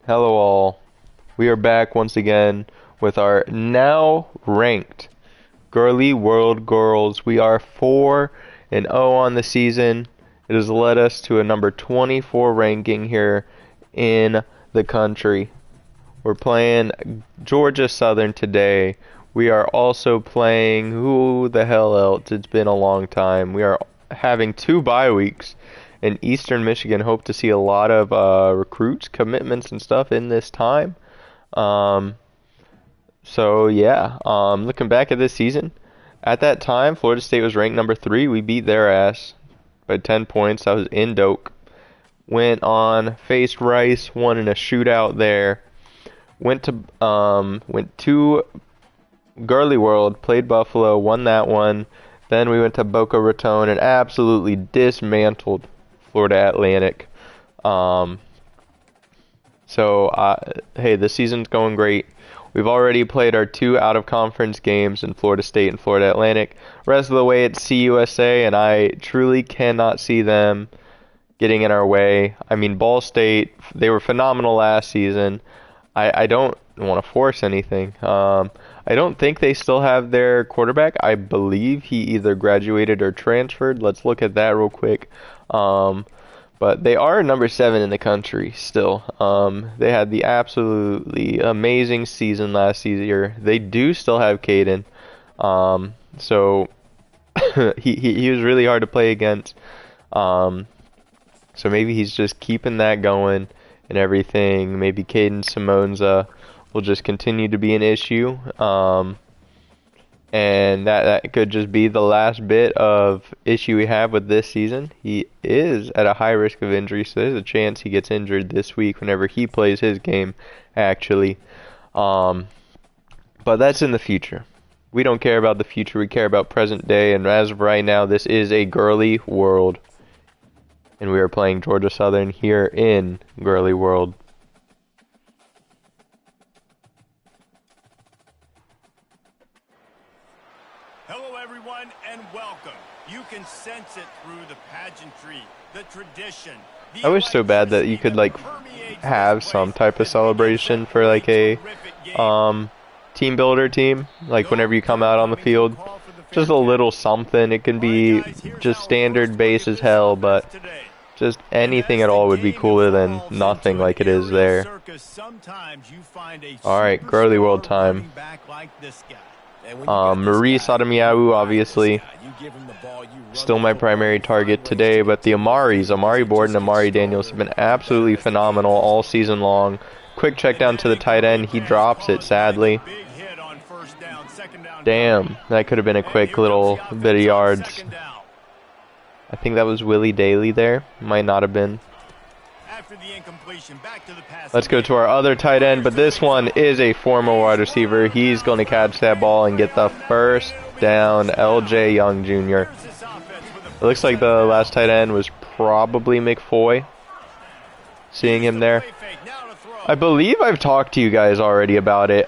Hello all. We are back once again with our now ranked Girly World Girls. We are 4-0 on the season. It has led us to a number 24 ranking here in the country. We're playing Georgia Southern today. We are also playing who the hell else? It's been a long time. We are having 2 bye weeks. In Eastern Michigan, hope to see a lot of recruits, commitments, and stuff in this time. Um, so yeah, looking back at this season, at that time, Florida State was ranked number 3. We beat their ass by 10 points. That was in Doak. Went on, faced Rice, won in a shootout there. Went to Girly World, played Buffalo, won that one. Then we went to Boca Raton and absolutely dismantled Florida Atlantic. Um, hey, this season's going great. We've already played our 2 out-of-conference games in Florida State and Florida Atlantic. Rest of the way, it's CUSA, and I truly cannot see them getting in our way. I mean, Ball State, they were phenomenal last season. I don't want to force anything. I don't think they still have their quarterback. I believe he either graduated or transferred. Let's look at that real quick. But they are number 7 in the country still. They had the absolutely amazing season last year. They do still have Caden. So he was really hard to play against. So maybe he's just keeping that going and everything. Maybe Caden Simonza will just continue to be an issue. And that could just be the last bit of issue we have with this season. He is at a high risk of injury, so there's a chance he gets injured this week whenever he plays his game, actually. But that's in the future. We don't care about the future, we care about present day, and as of right now, this is a Girly World. And we are playing Georgia Southern here in Girly World. Hello everyone and welcome. You can sense it through the pageantry, the tradition. I wish so bad that you could like have some type of celebration for like a team builder team, like whenever you come out on the field. Just a little something. It can be just standard base as hell, but just anything at all would be cooler than nothing like it is there. Alright, Girly World time. Marie Sadamiau, obviously, still my primary target today, but the Amari Board and Amari Daniels have been absolutely phenomenal all season long. Quick check down to the tight end, he drops it, sadly. Damn, that could have been a quick little bit of yards. I think that was Willie Daly there, might not have been. Let's go to our other tight end, but this one is a former wide receiver. He's going to catch that ball and get the first down, LJ Young Jr. It looks like the last tight end was probably McFoy. Seeing him there. I believe I've talked to you guys already about it.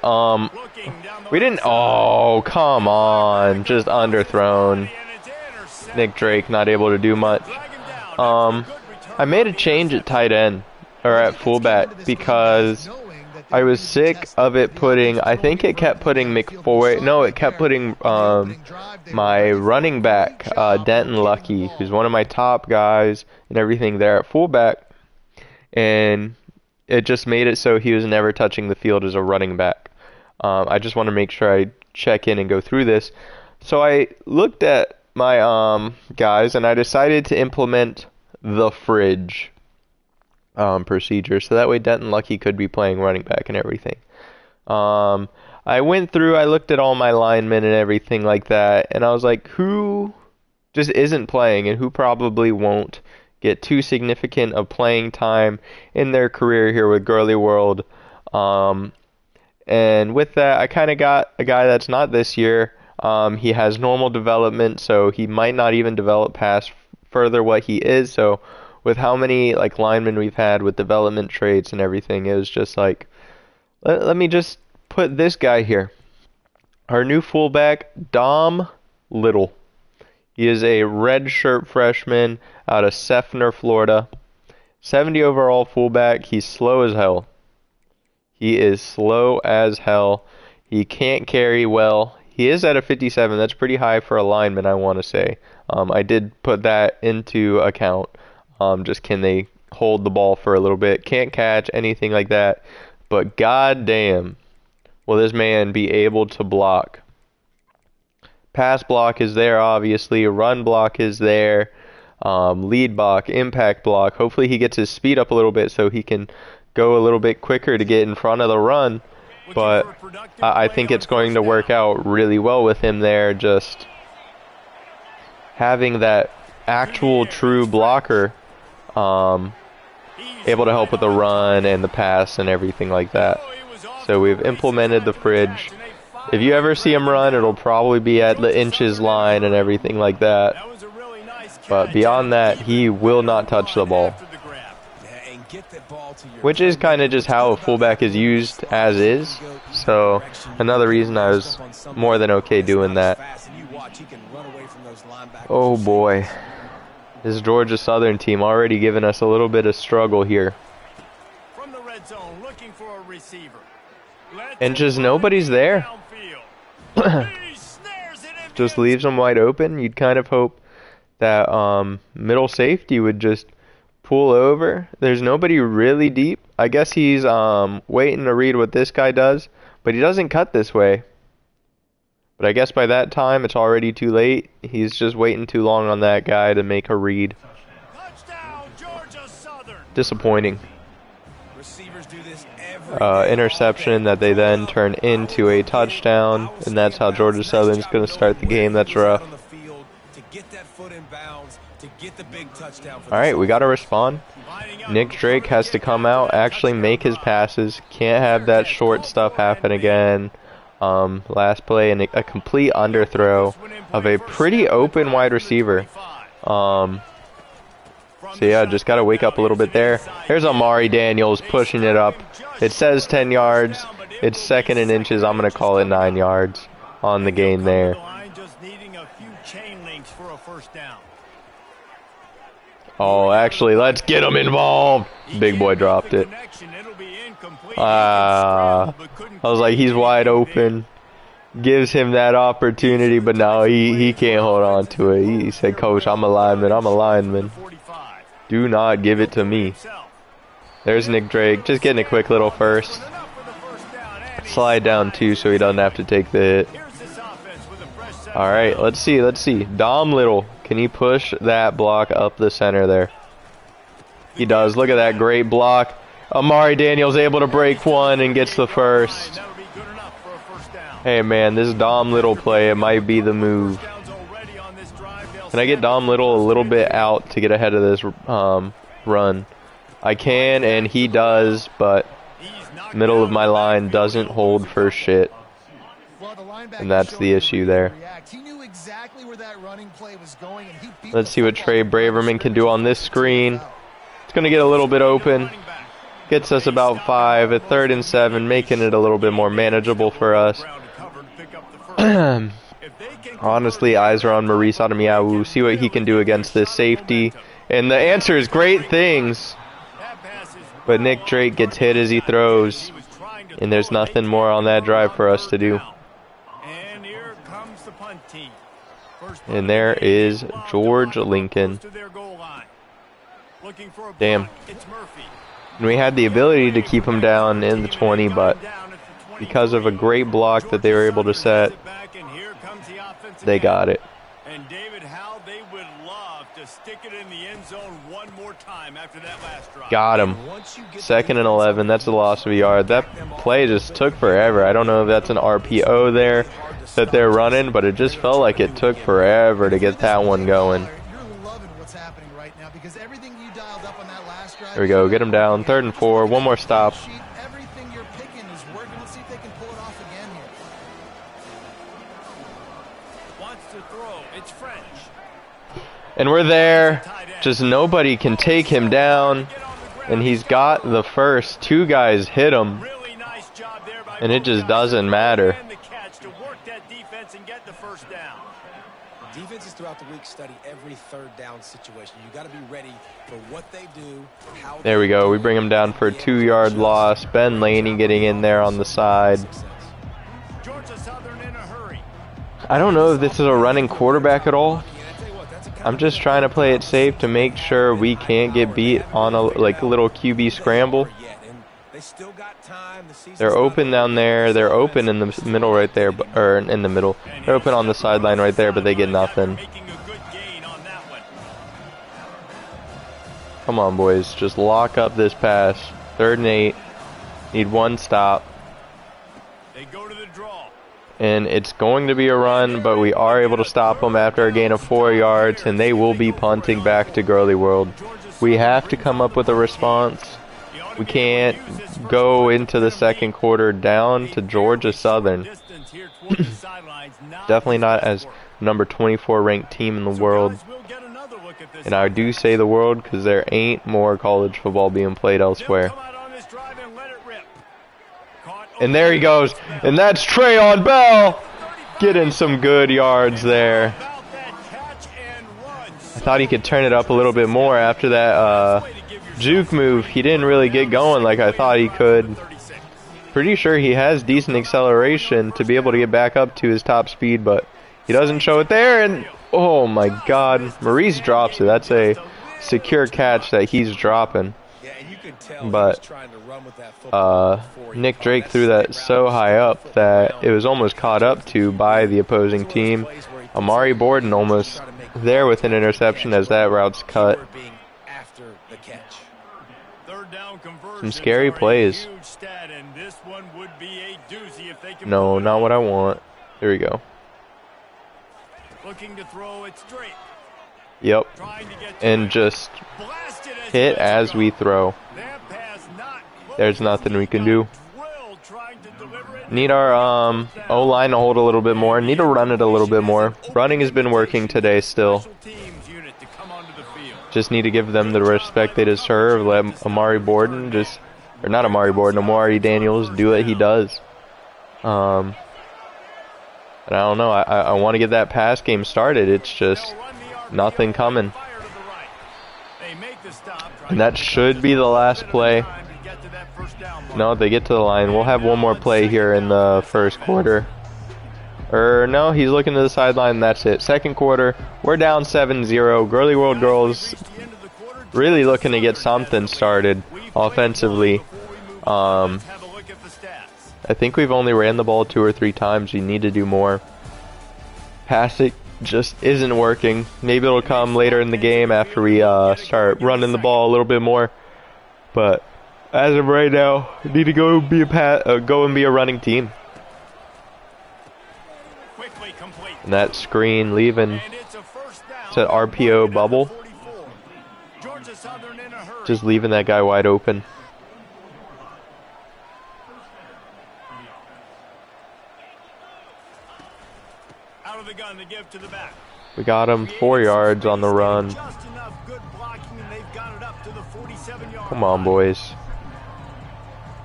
We didn't, oh, come on, just underthrown. Nick Drake not able to do much. I made a change at tight end, or at fullback, because I was sick of it putting, I think it kept putting McFoy, no, it kept putting my running back, Denton Lucky, who's one of my top guys and everything there at fullback, and it just made it so he was never touching the field as a running back. I just want to make sure I check in and go through this. So I looked at my guys, and I decided to implement the fridge procedure, so that way Denton Lucky could be playing running back and everything. I went through, I looked at all my linemen and everything like that, and I was like, who just isn't playing and who probably won't get too significant of playing time in their career here with Girly World. And with that, I kind of got a guy that's not this year. He has normal development, so he might not even develop past further what he is. So with how many like linemen we've had with development traits and everything, it was just like, let me just put this guy here. Our new fullback, Dom Little. He is a redshirt freshman out of Seffner, Florida. 70 overall fullback. He's slow as hell. He is slow as hell. He can't carry well. He is at a 57. That's pretty high for a lineman, I want to say. I did put that into account. Just can they hold the ball for a little bit? Can't catch, anything like that. But goddamn, will this man be able to block? Pass block is there, obviously. Run block is there. Lead block, impact block. Hopefully he gets his speed up a little bit so he can go a little bit quicker to get in front of the run. But I think it's going to work out really well with him there. Just having that actual true blocker, able to help with the run and the pass and everything like that. So we've implemented the fridge. If you ever see him run, it'll probably be at the inches line and everything like that. But beyond that, he will not touch the ball. Which is kind of just how a fullback is used as is. So another reason I was more than okay doing that. Oh boy. This Georgia Southern team already giving us a little bit of struggle here. From the red zone, looking for a receiver. And just nobody's there. Just leaves them wide open. You'd kind of hope that middle safety would just pull over. There's nobody really deep. I guess he's waiting to read what this guy does, but he doesn't cut this way. But I guess by that time it's already too late. He's just waiting too long on that guy to make a read. Touchdown, Georgia Southern. Disappointing. Interception that they then turn into a touchdown, and that's how Georgia Southern's going to start the game. That's rough. Alright, we got to respond. Nick Drake has to come out, actually make his passes. Can't have that short stuff happen again. Last play, and a complete underthrow of a pretty open wide receiver. So yeah, just got to wake up a little bit there. Here's Amari Daniels pushing it up. It says 10 yards. It's second in inches. I'm going to call it 9 yards on the gain there. Oh, actually, let's get him involved. Big boy dropped it. I was like, he's wide open. Gives him that opportunity, but no, he can't hold on to it. He said, Coach, I'm a lineman. I'm a lineman. Do not give it to me. There's Nick Drake, just getting a quick little first. Slide down two so he doesn't have to take the hit. Alright, let's see. Dom Little, can he push that block up the center there? He does. Look at that great block. Amari Daniels able to break one and gets the first. Hey man, this Dom Little play, it might be the move. Can I get Dom Little a little bit out to get ahead of this run? I can, and he does, but middle of my line doesn't hold for shit. And that's the issue there. Let's see what Trey Braverman can do on this screen. It's going to get a little bit open. Gets us about 5 at 3rd and 7, making it a little bit more manageable for us. Honestly, eyes are on Maurice Adamiyawu. See what he can do against this safety. And the answer is great things. But Nick Drake gets hit as he throws. And there's nothing more on that drive for us to do. And there is George Lincoln. Damn. And we had the ability to keep him down in the 20, but because of a great block that they were able to set, they got it. And David, how they would love to stick it in the end zone one more time after that last drive. Got him. 2nd and 11. That's a loss of a yard. That play just took forever. I don't know if that's an RPO there that they're running, but it just felt like it took forever to get that one going. There we go. Get him down. 3rd and 4. One more stop. And we're there. Just nobody can take him down. And he's got the first. 2 guys hit him. And it just doesn't matter. Defenses throughout the week study every third down situation. You got to be ready for what they do. How there we go. We bring him down for a 2-yard loss. Ben Laney getting in there on the side. Georgia Southern in a hurry. I don't know if this is a running quarterback at all. I'm just trying to play it safe to make sure we can't get beat on a little QB scramble. They're open down there. They're open in the middle right there, or in the middle. They're open on the sideline right there, but they get nothing. Come on, boys. Just lock up this pass. 3rd and 8. Need 1 stop. They go to the draw. And it's going to be a run, but we are able to stop them after a gain of 4 yards, and they will be punting back to Girly World. We have to come up with a response. We can't go into the second quarter down to Georgia Southern. Definitely not as number 24 ranked team in the world. And I do say the world because there ain't more college football being played elsewhere. And there he goes. And that's Trayon Bell getting some good yards there. I thought he could turn it up a little bit more after that juke move. He didn't really get going like I thought he could. Pretty sure he has decent acceleration to be able to get back up to his top speed, but he doesn't show it there. And oh my God, Maurice drops it. That's a secure catch that he's dropping. But Nick Drake threw that so high up that it was almost caught up to by the opposing team. Amari Borden almost there with an interception as that route's cut. Some scary plays. No, not what I want. There we go. Looking to throw it straight. Yep. And just hit as we throw. There's nothing we can do. Need our O-line to hold a little bit more. Need to run it a little bit more. Running has been working today still. Just need to give them the respect they deserve. Let Amari Borden just, or not Amari Borden, Amari Daniels do what he does. And I don't know. I want to get that pass game started. It's just nothing coming. And that should be the last play. No, they get to the line. We'll have one more play here in the first quarter. No, he's looking to the sideline, and that's it. Second quarter, we're down 7-0. Girly World Girls really looking to get something started offensively. I think we've only ran the ball 2 or 3 times. We need to do more. Passing just isn't working. Maybe it'll come later in the game after we start running the ball a little bit more. But as of right now, we need to go and be a running team. And that screen leaving to RPO bubble. Just leaving that guy wide open. Out of the gun to give to the back. We got him 4 yards on the run. Come on, boys.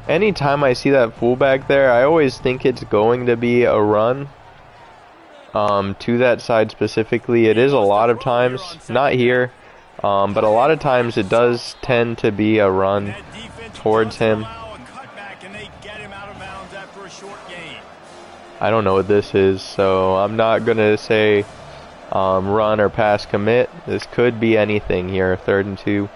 Anytime I see that fullback there, I always think it's going to be a run. To that side specifically, it is a lot of times, not here, but a lot of times it does tend to be a run towards him. I don't know what this is, so I'm not going to say run or pass commit. This could be anything here, 3rd and 2.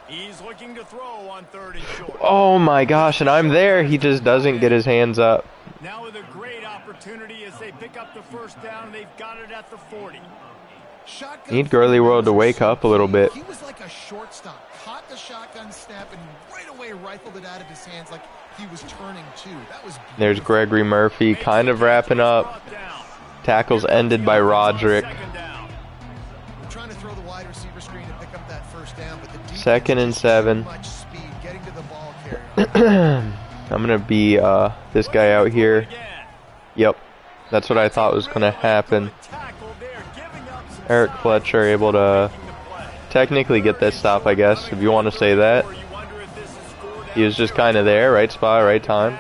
He's looking to throw on 3rd and short. Oh my gosh, and I'm there. He just doesn't get his hands up. Now with a great opportunity as they pick up the first down, they've got it at the 40. Need Girly World to wake up a little bit. He was like a shortstop, caught the shotgun snap and right away rifled it out of his hands like he was turning too. That was beautiful. There's Gregory Murphy kind of wrapping up. Tackles ended by Roderick. Trying to throw the wide receiver screen and pick up that first down, but the 2nd and 7. much speed getting to the ball carrier. I'm gonna be this guy out here. Yep, that's what I thought was gonna happen. Eric Fletcher able to technically get this stop, I guess, if you want to say that. He was just kind of there, right spot, right time.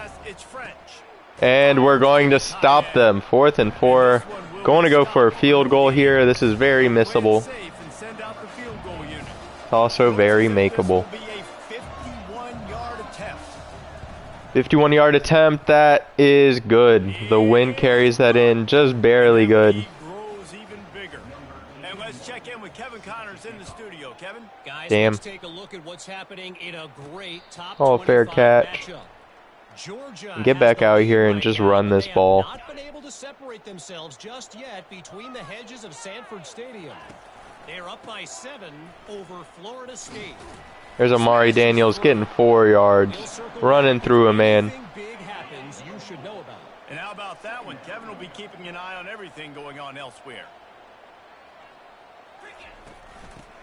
And we're going to stop them. 4th and 4. Going to go for a field goal here. This is very missable. It's also very makeable. 51-yard attempt. That is good. The wind carries that in just barely good. Damn. Let's take a look at what's happening in a great top Oh, fair catch. Get back out here and just run this ball. Not been able to separate themselves just yet between the hedges of Sanford Stadium. They're up by 7 over Florida State. There's Amari Daniels getting 4 yards, running through a man. Big happens, you should know about. And how about that one? Kevin will be keeping an eye on everything going on elsewhere.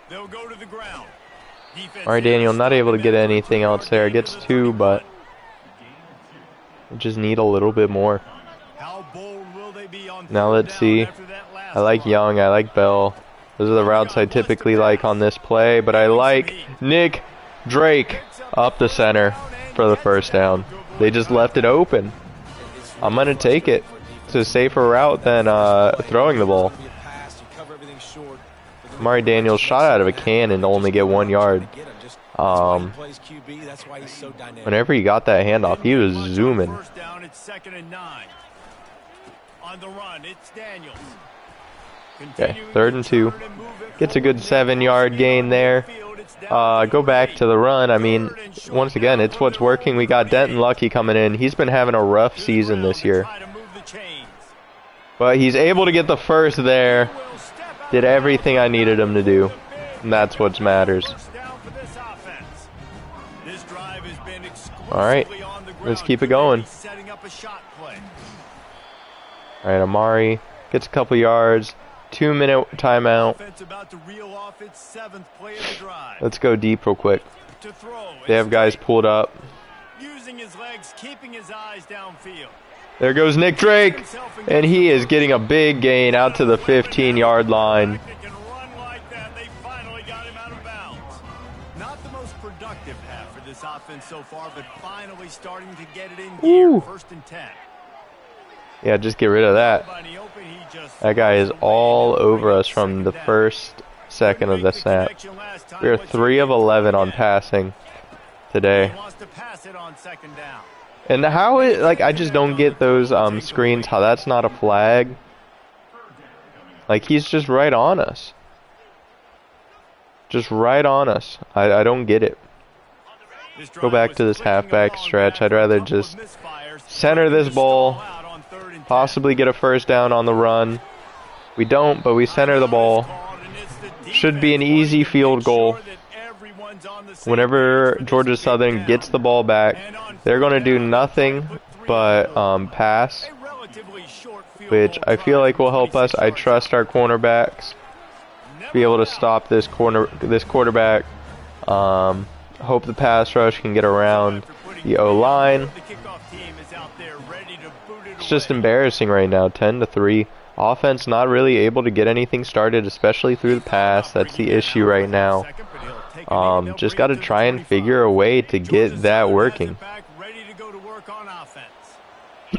They'll go to the ground. Amari Daniel not able to get anything else there. Gets 2, but we just need a little bit more. How bold will they be on Now let's see. I like Young. I like Bell. Those are the routes I typically like on this play, but I like Nick Drake up the center for the first down. They just left it open. I'm going to take it. It's a safer route than throwing the ball. Amari Daniels shot out of a cannon to only get 1 yard. Whenever he got that handoff, he was zooming. Okay, 3rd and 2. Gets a good 7-yard gain there. Go back to the run. I mean, once again, it's what's working. We got Denton Lucky coming in. He's been having a rough season this year. But he's able to get the first there. Did everything I needed him to do. And that's what matters. Alright, let's keep it going. Alright, Amari gets a couple yards. 2-minute timeout. Let's go deep real quick. They have guys pulled up. There goes Nick Drake, and he is getting a big gain out to the 15-yard line. Not the most productive half for this offense so far, but finally starting to get it in gear. 1st and 10. Yeah, just get rid of that. That guy is all over us from the first second of the snap. We are 3 of 11 on passing today. And how it, like, I just don't get those screens, how that's not a flag. Like, he's just right on us. Just right on us. I don't get it. Go back to this halfback stretch. I'd rather just center this ball, possibly get a first down on the run. We don't, but we center the ball. Should be an easy field goal. Whenever Georgia Southern gets the ball back, they're going to do nothing but pass, which I feel like will help us. I trust our cornerbacks be able to stop this quarterback. Hope the pass rush can get around the O-line. It's just embarrassing right now, 10-3. Offense not really able to get anything started, especially through the pass. That's the issue right now. Just got to try and figure a way to get that working.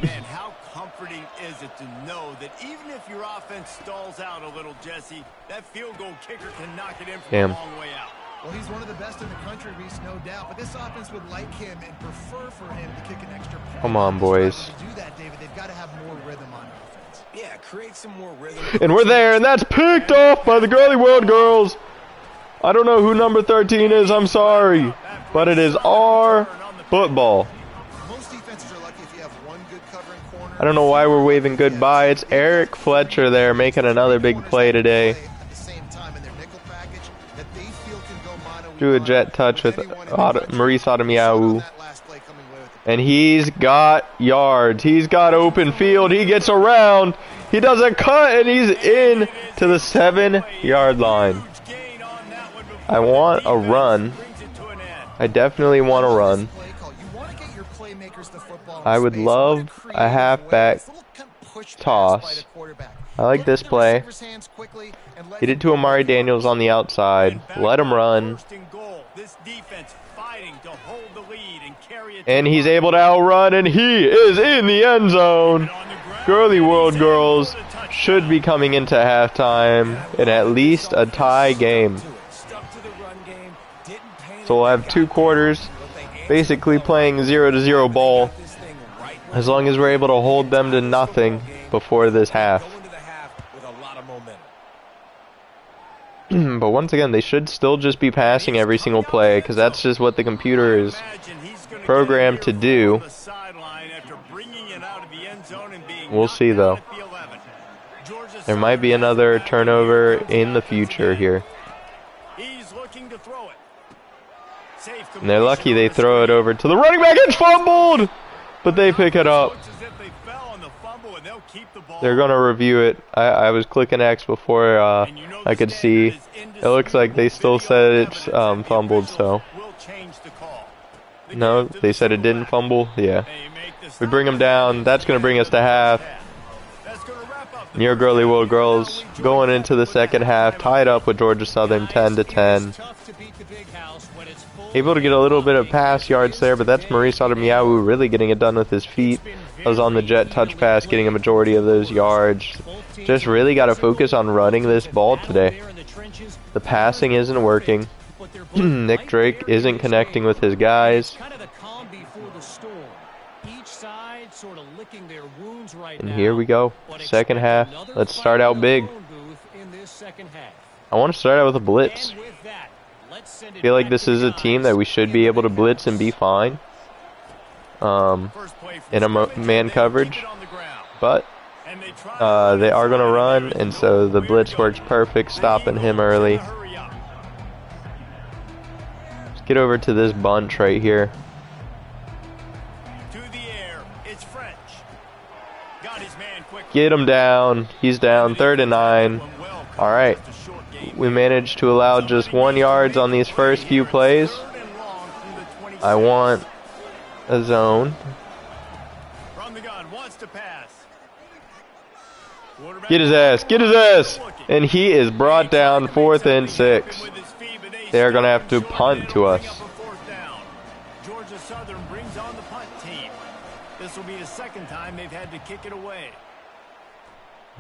Man, how comforting is it to know that even if your offense stalls out a little, Jesse, that field goal kicker can knock it in from a long way out. Well, he's one of the best in the country, Reese, no doubt. But this offense would like him and prefer for him to kick an extra point. Come on, boys. To do that, David, they've got to have more rhythm on offense. Yeah, create some more rhythm. And we're there, and that's picked off by the Girly World Girls. I don't know who number 13 is, I'm sorry. But it is our football. Most defenses are lucky if you have one good covering corner. I don't know why we're waving goodbye. It's Eric Fletcher there making another big play today. Do a jet touch with Maurice Adamiyahu. And he's got yards. He's got open field. He gets around. He does a cut, and he's in to the 7-yard line. I want a run. I definitely want a run. I would love a halfback toss. I like this play. Get it to Amari Daniels on the outside. Let him run. And he's able to outrun, and he is in the end zone. Girly World Girls should be coming into halftime in at least a tie game. So we'll have 2 quarters, basically playing 0-0 ball, as long as we're able to hold them to nothing before this half. But once again, they should still just be passing every single play, because that's just what the computer is programmed to do. We'll see, though. There might be another turnover in the future here. And they're lucky they throw it over to the running back. It's fumbled! But they pick it up. They're going to review it. I was clicking X before I could see. It looks like they still said it's fumbled, so. No, they said it didn't fumble? Yeah. We bring them down. That's going to bring us to half. Near Girly World Girls going into the second half, tied up with Georgia Southern 10-10. Able to get a little bit of pass yards there, but that's Maurice Ademiyawu really getting it done with his feet. I was on the jet touch pass, getting a majority of those yards. Just really got to focus on running this ball today. The passing isn't working. Nick Drake isn't connecting with his guys. And here we go. Second half. Let's start out big. I want to start out with a blitz. I feel like this is a team that we should be able to blitz and be fine in a man coverage, but they are going to run, and so the blitz works perfect, stopping him early. Let's get over to this bunch right here. Get him down. He's down. 3rd and 9. All right. We managed to allow just 1 yard on these first few plays. I want a zone. Get his ass. Get his ass. And he is brought down 4th and 6. They are going to have to punt to us. Georgia Southern brings on the punt team. This will be the second time they've had to kick it away.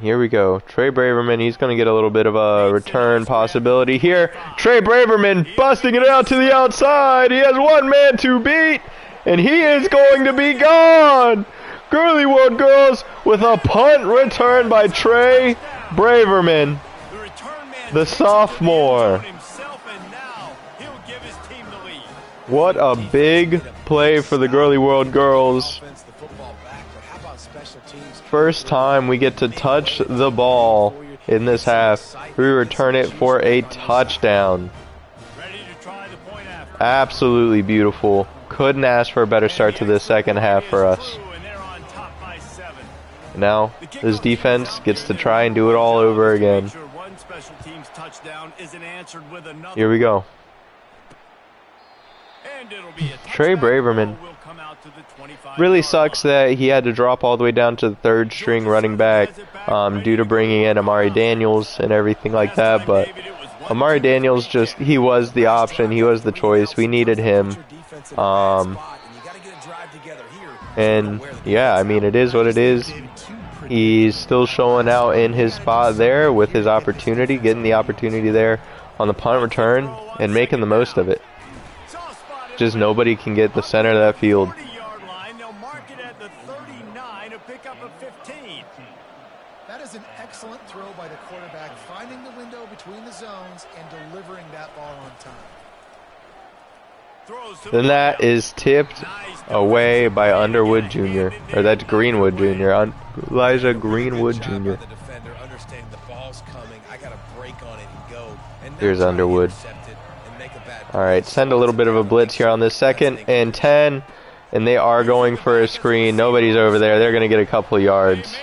Here we go. Trey Braverman, he's going to get a little bit of a return possibility here. Trey Braverman busting it out to the outside. He has one man to beat, and he is going to be gone. Girly World Girls with a punt return by Trey Braverman, the sophomore. What a big play for the Girly World Girls. First time we get to touch the ball in this half. We return it for a touchdown. Absolutely beautiful. Couldn't ask for a better start to this second half for us. Now, this defense gets to try and do it all over again. Here we go. Trey Braverman. Really sucks that he had to drop all the way down to the 3rd string running back due to bringing in Amari Daniels and everything like that. But Amari Daniels he was the option. He was the choice. We needed him. And yeah, I mean, it is what it is. He's still showing out in his spot there with his opportunity, getting the opportunity there on the punt return and making the most of it. Just nobody can get the center of that field. That is an excellent throw by the quarterback, finding the window between the zones and delivering that ball on time. Then that is tipped away by Underwood Jr. Or that's Greenwood Jr. Elijah Greenwood Jr. Here's Underwood. Alright, send a little bit of a blitz here on this 2nd and 10. And they are going for a screen. Nobody's over there. They're going to get a couple yards.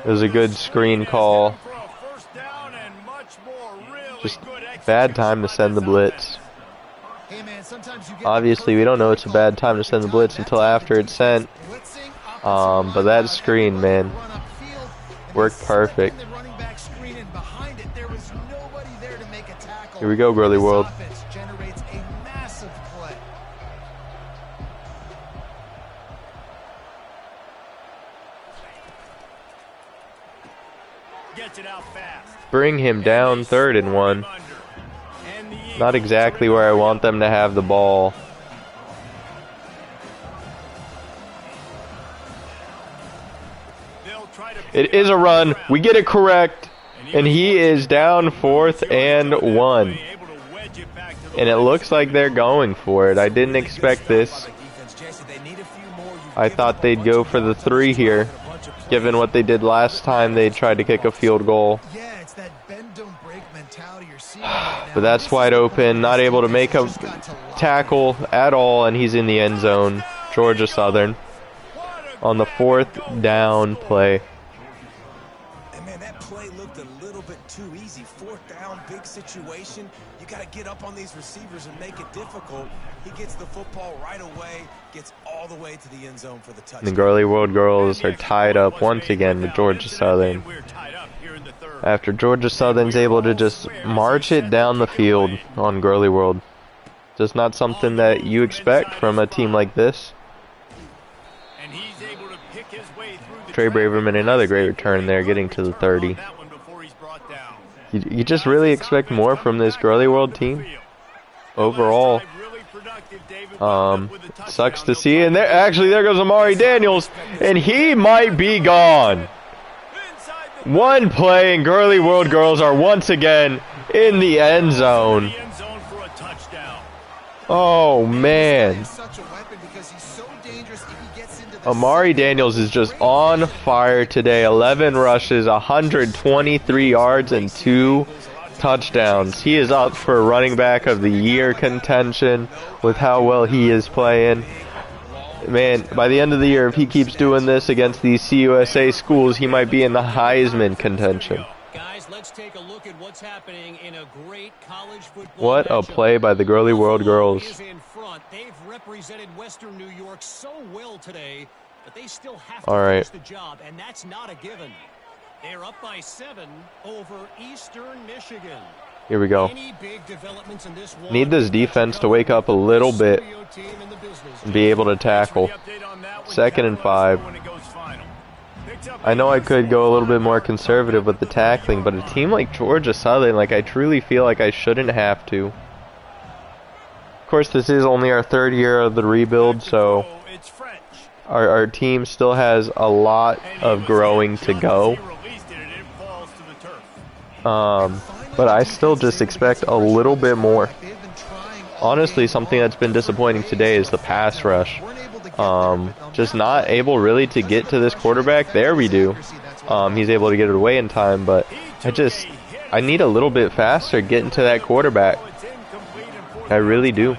It was a good screen call. Just bad time to send the blitz. Obviously, we don't know it's a bad time to send the blitz until after it's sent. But that screen, man, worked perfect. Here we go, Girly World. gets it out fast. bring him down 3rd and 1. Not exactly where I want them to have the ball. It is a run. We get it correct. And he is down 4th and 1. And it looks like they're going for it. I didn't expect this. I thought they'd go for the 3 here. Given what they did last time, they tried to kick a field goal. Yeah, it's that bend don't break mentality you're seeing right now. But that's wide open. Not able to make a tackle at all. And he's in the end zone. Georgia Southern. On the 4th down play. Too easy. 4th down, big situation. You got to get up on these receivers and make it difficult. He gets the football right away, gets all the way to the end zone for the touchdown. The Girly World Girls are tied up once again with Georgia Southern. After Georgia Southern's able to just march it down the field on Girly World. Just not something that you expect from a team like this. Trey Braverman, another great return there, getting to the 30. You just really expect more from this Girly World team overall. Sucks to see. And there goes Amari Daniels, and he might be gone. One play, and Girly World Girls are once again in the end zone. Oh man. Amari Daniels is just on fire today. 11 rushes, 123 yards, and 2 touchdowns. He is up for running back of the year contention with how well he is playing. Man, by the end of the year, if he keeps doing this against these CUSA schools, he might be in the Heisman contention. Guys, let's take a look at what's happening in a great college football. What a play by the Girly World Girls. They've represented Western New York so well today, but they still have to finish the job, and that's not a given. They're up by 7 over Eastern Michigan. Here we go. Need this defense to wake up a little bit and be able to tackle. 2nd and 5. I know I could go a little bit more conservative with the tackling, but a team like Georgia Southern, like, I truly feel like I shouldn't have to. Of course, this is only our 3rd year of the rebuild, so our team still has a lot of growing to go. But I still just expect a little bit more. Honestly, something that's been disappointing today is the pass rush. Just not able really to get to this quarterback. There we do. He's able to get it away in time, but I need a little bit faster getting to that quarterback. I really do.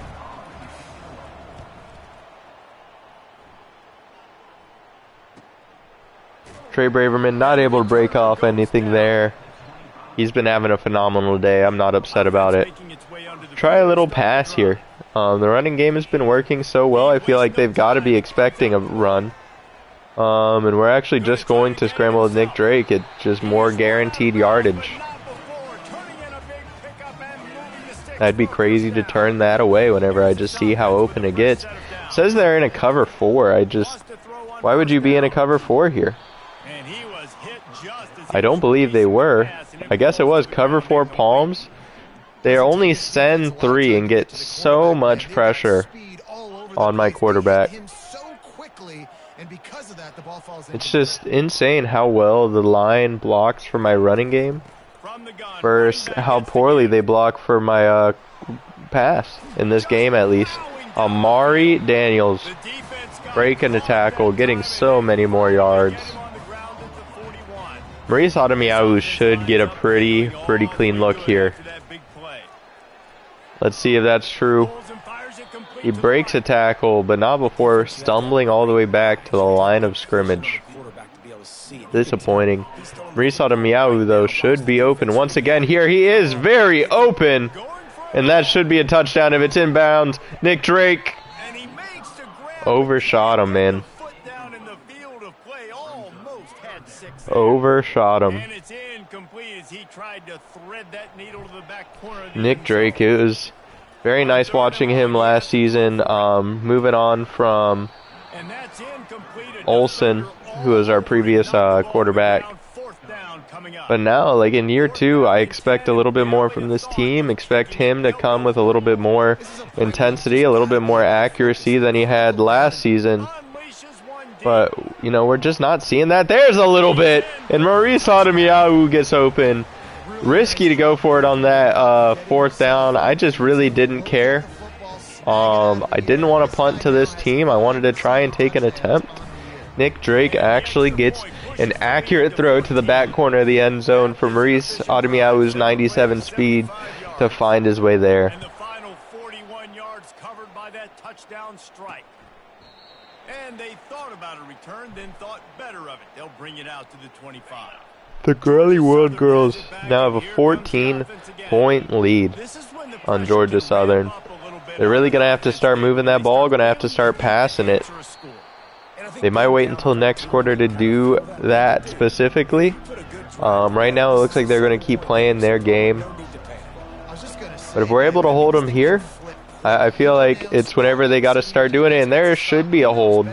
Trey Braverman not able to break off anything there. He's been having a phenomenal day. I'm not upset about it. Try a little pass here. The running game has been working so well. I feel like they've got to be expecting a run. And we're actually just going to scramble with Nick Drake. It's just more guaranteed yardage. I'd be crazy to turn that away whenever I just see how open it gets. It says they're in a cover 4. Why would you be in a cover 4 here? I don't believe they were. I guess it was cover 4 Palms. They only send 3 and get so much pressure on my quarterback. It's just insane how well the line blocks for my running game versus how poorly they block for my pass in this game, at least. Amari Daniels breaking the tackle, getting so many more yards. Maurice Adamiyahu should get a pretty clean look here. Let's see if that's true. He breaks a tackle, but not before stumbling all the way back to the line of scrimmage. Disappointing. Maurice Adamiyahu, though, should be open once again. Here he is, very open. And that should be a touchdown if it's inbounds. Nick Drake overshot him, man. Overshot him. Nick Drake, it was very nice watching him last season. Moving on from Olsen, who was our previous quarterback. But now, like in year 2, I expect a little bit more from this team. Expect him to come with a little bit more intensity, a little bit more accuracy than he had last season. But, you know, we're just not seeing that. There's a little bit. And Maurice Ademiyahu gets open. Risky to go for it on that 4th down. I just really didn't care. I didn't want to punt to this team. I wanted to try and take an attempt. Nick Drake actually gets an accurate throw to the back corner of the end zone for Maurice Ademiyahu's 97 speed to find his way there. And the final 41 yards covered by that touchdown strike. And they thought about a return, then thought better of it. They'll bring it out to the 25. The Girly World Girls now have a 14-point lead on Georgia Southern. They're really going to have to start moving that ball, going to have to start passing it. They might wait until next quarter to do that specifically. Right now it looks like they're going to keep playing their game. But if we're able to hold them here, I feel like it's whenever they got to start doing it, and there should be a hold.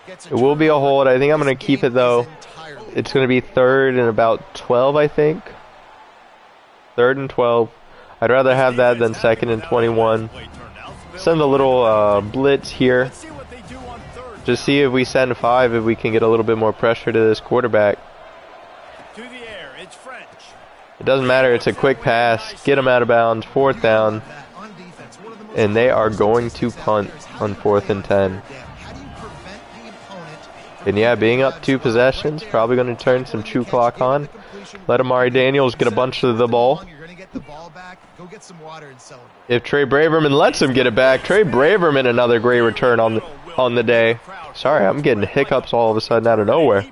It will be a hold. I think I'm going to keep it, though. It's going to be 3rd and about 12, I think. 3rd and 12. I'd rather have that than 2nd and 21. Send a little blitz here. Just see if we send 5, if we can get a little bit more pressure to this quarterback. It doesn't matter. It's a quick pass. Get them out of bounds. 4th down. And they are going to punt on 4th and 10. And yeah, being up 2 possessions, probably going to turn some chew clock on. Let Amari Daniels get a bunch of the ball. If Trey Braverman lets him get it back, Trey Braverman another great return on the day. Sorry, I'm getting hiccups all of a sudden out of nowhere.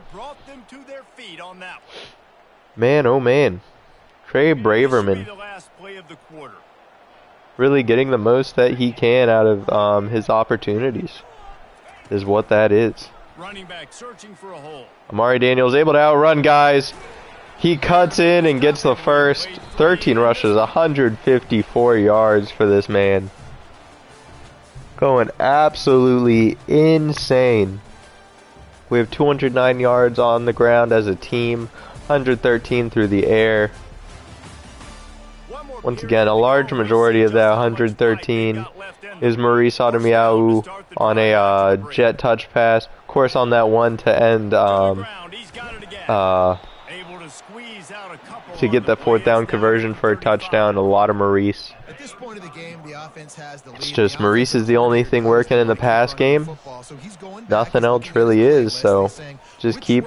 Man, oh man. Trey Braverman really getting the most that he can out of his opportunities is what that is. Running back searching for a hole. Amari Daniels able to outrun guys. He cuts in and gets the first. 13 rushes, 154 yards for this man. Going absolutely insane. We have 209 yards on the ground as a team, 113 through the air. Once again, a large majority of that 113 is Maurice Ademiyahu on a jet touch pass. Of course, on that one to end, to get that 4th down conversion for a touchdown, a lot of Maurice. It's just Maurice is the only thing working in the pass game. Nothing else really is, so just keep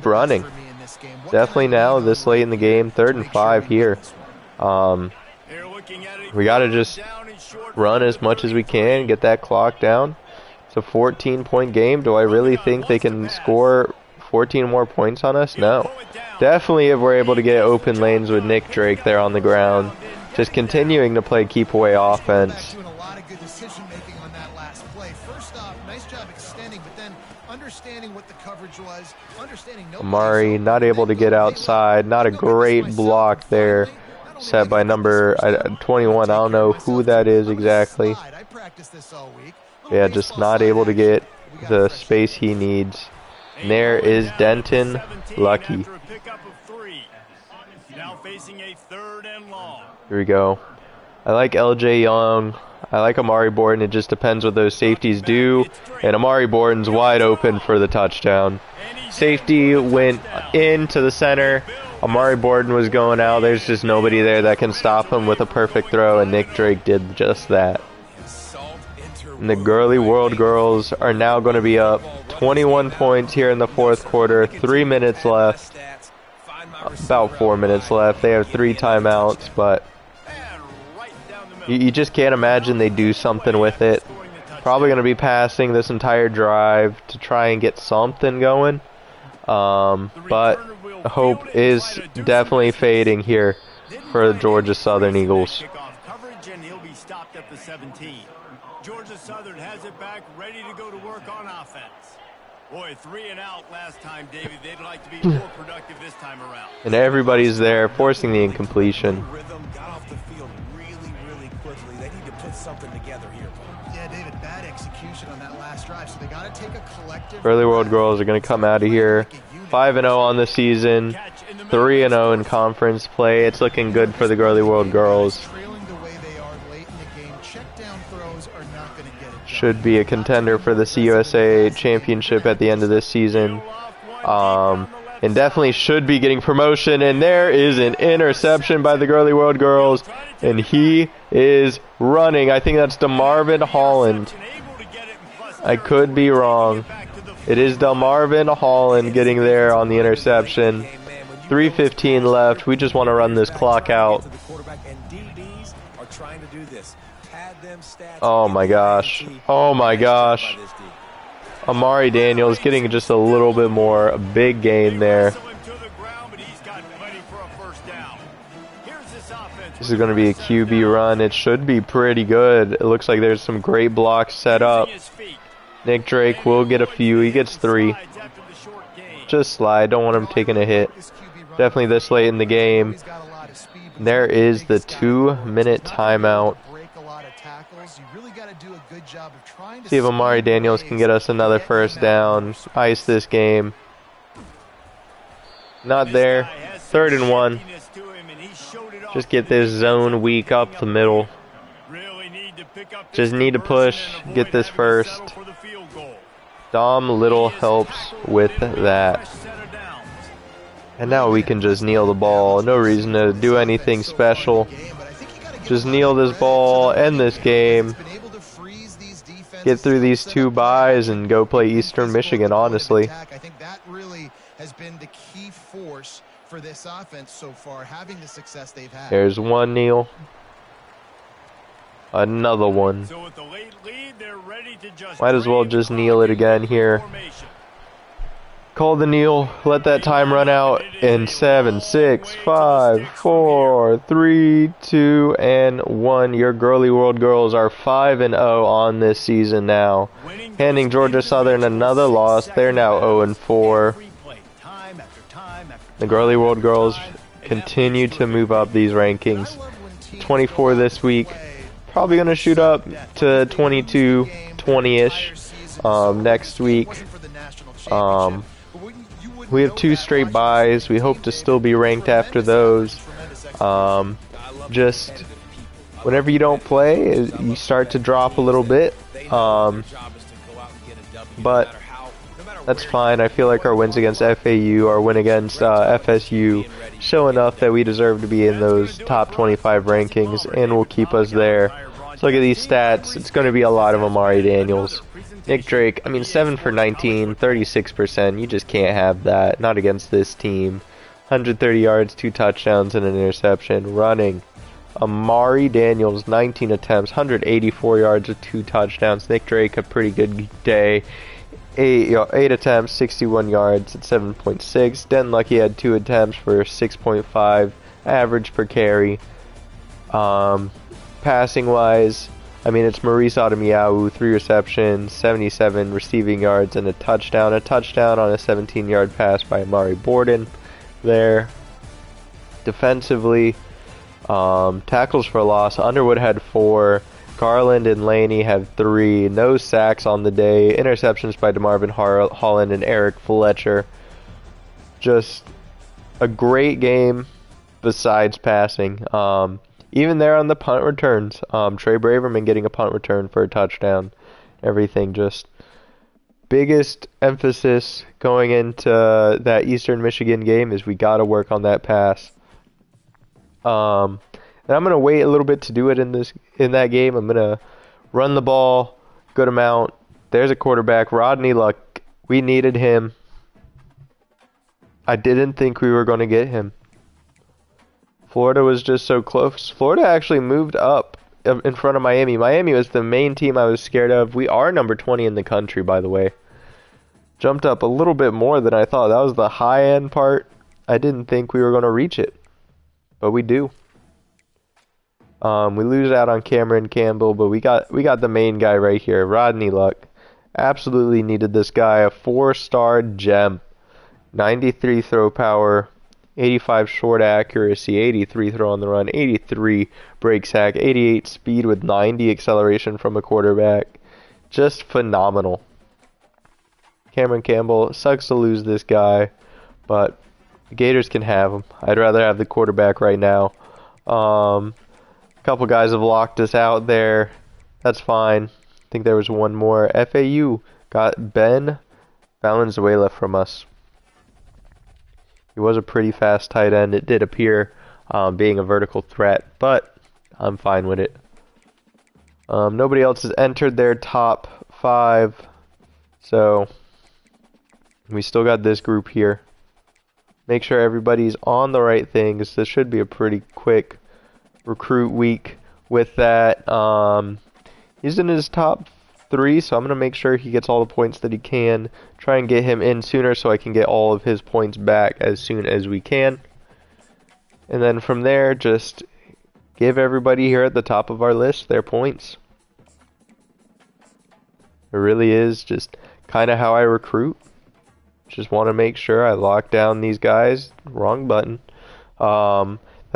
running. Definitely now, this late in the game, 3rd and 5 here. We got to just run as much as we can, get that clock down. It's a 14-point game. Do I really think they can score 14 more points on us? No. Definitely if we're able to get open lanes with Nick Drake there on the ground. Just continuing to play keep away offense. Amari not able to get outside. Not a great block there. Set by number 21. I don't know who that is exactly. Yeah, just not able to get the space he needs. And there is Denton Lucky. Here we go. I like LJ Young. I like Amari Borden. It just depends what those safeties do. And Amari Borden's wide open for the touchdown. Safety went into the center. Amari Borden was going out. There's just nobody there that can stop him with a perfect throw, and Nick Drake did just that. And the Girly World Girls are now going to be up 21 points here in the 4th quarter. 3 minutes left. About 4 minutes left. They have 3 timeouts, but you just can't imagine they do something with it. Probably going to be passing this entire drive to try and get something going. But hope is definitely fading here for the Georgia Southern Eagles. Georgia Southern has it back, ready to go to work on offense. Boy, 3 and out last time, David. They'd like to be more productive this time around. And everybody's there, forcing the incompletion. Got off the field really quickly. They need to put something together here. Yeah, David, bad execution on that last drive. So they got to take a collective. Early World Girls are going to come out of here 5-0 on the season. 3-0 in conference play. It's looking good for the Girly World girls. Should be a contender for the CUSA championship at the end of this season. And definitely should be getting promotion. And there is an interception by the Girly World girls. And he is running. I think that's DeMarvin Holland. I could be wrong. It is DeMarvin Holland getting there on the interception. 3:15 left. We just want to run this clock out. Oh my gosh. Oh my gosh. Amari Daniels getting just a little bit more. A big gain there. This is going to be a QB run. It should be pretty good. It looks like there's some great blocks set up. Nick Drake will get a few. He gets 3. Just slide. Don't want him taking a hit. Definitely this late in the game. There is the 2-minute timeout. See if Amari Daniels can get us another first down. Ice this game. Not there. 3rd and 1. Just get this zone weak up the middle. Just need to push. Get this first. Dom Little helps with that. And now we can just kneel the ball. No reason to do anything special. Just kneel this ball, end this game. Get through these 2 byes and go play Eastern Michigan, honestly. I think that really has been the key force for this offense so far, having the success they've had. There's one kneel. Another one. Might as well just kneel it again here. Call the kneel. Let that time run out in 7, 6, 5, 4, 3, 2, and 1. Your Girly World girls are 5-0 on this season now. Handing Georgia Southern another loss. They're now 0-4. The Girly World girls continue to move up these rankings. 24 this week. Probably going to shoot up to 22, 20-ish next week. We have 2 straight byes. We hope to still be ranked after those. Just whenever you don't play, you start to drop a little bit. But that's fine. I feel like our wins against FAU, our win against FSU, show enough that we deserve to be in those top 25 rankings, and will keep us there. So look at these stats. It's going to be a lot of Amari Daniels. Nick Drake, I mean, 7 for 19, 36%. You just can't have that. Not against this team. 130 yards, 2 touchdowns, and an interception. Running. Amari Daniels, 19 attempts, 184 yards with 2 touchdowns. Nick Drake, a pretty good day. 8 attempts, 61 yards at 7.6. Den Lucky had 2 attempts for 6.5 average per carry. Passing wise, I mean, it's Maurice Adamiyahu, 3 receptions, 77 receiving yards, and a touchdown. A touchdown on a 17-yard pass by Amari Borden there. Defensively, tackles for loss, Underwood had 4. Garland and Laney have 3. No sacks on the day. Interceptions by DeMarvin Holland and Eric Fletcher. Just a great game besides passing. Even there on the punt returns, Trey Braverman getting a punt return for a touchdown. Everything just biggest emphasis going into that Eastern Michigan game is we got to work on that pass. And I'm going to wait a little bit to do it in that game. I'm going to run the ball, good amount. There's a quarterback, Rodney Luck. We needed him. I didn't think we were going to get him. Florida was just so close. Florida actually moved up in front of Miami. Miami was the main team I was scared of. We are number 20 in the country, by the way. Jumped up a little bit more than I thought. That was the high-end part. I didn't think we were going to reach it. But we do. We lose out on Cameron Campbell, but we got the main guy right here, Rodney Luck. Absolutely needed this guy. A 4-star gem. 93 throw power. 85 short accuracy, 83 throw on the run, 83 break sack, 88 speed with 90 acceleration from a quarterback. Just phenomenal. Cameron Campbell, sucks to lose this guy, but The Gators can have him. I'd rather have the quarterback right now. A couple guys have locked us out there. That's fine. I think there was one more. FAU got Ben Valenzuela from us. He was a pretty fast tight end. It did appear being a vertical threat, but I'm fine with it. Nobody else has entered their top 5, so we still got this group here. Make sure everybody's on the right things. This should be a pretty quick recruit week with that. He's in his top 3, so I'm going to make sure he gets all the points that he can. Try and get him in sooner so I can get all of his points back as soon as we can. And then from there, just give everybody here at the top of our list their points. It really is just kind of how I recruit. Just want to make sure I lock down these guys, wrong button, that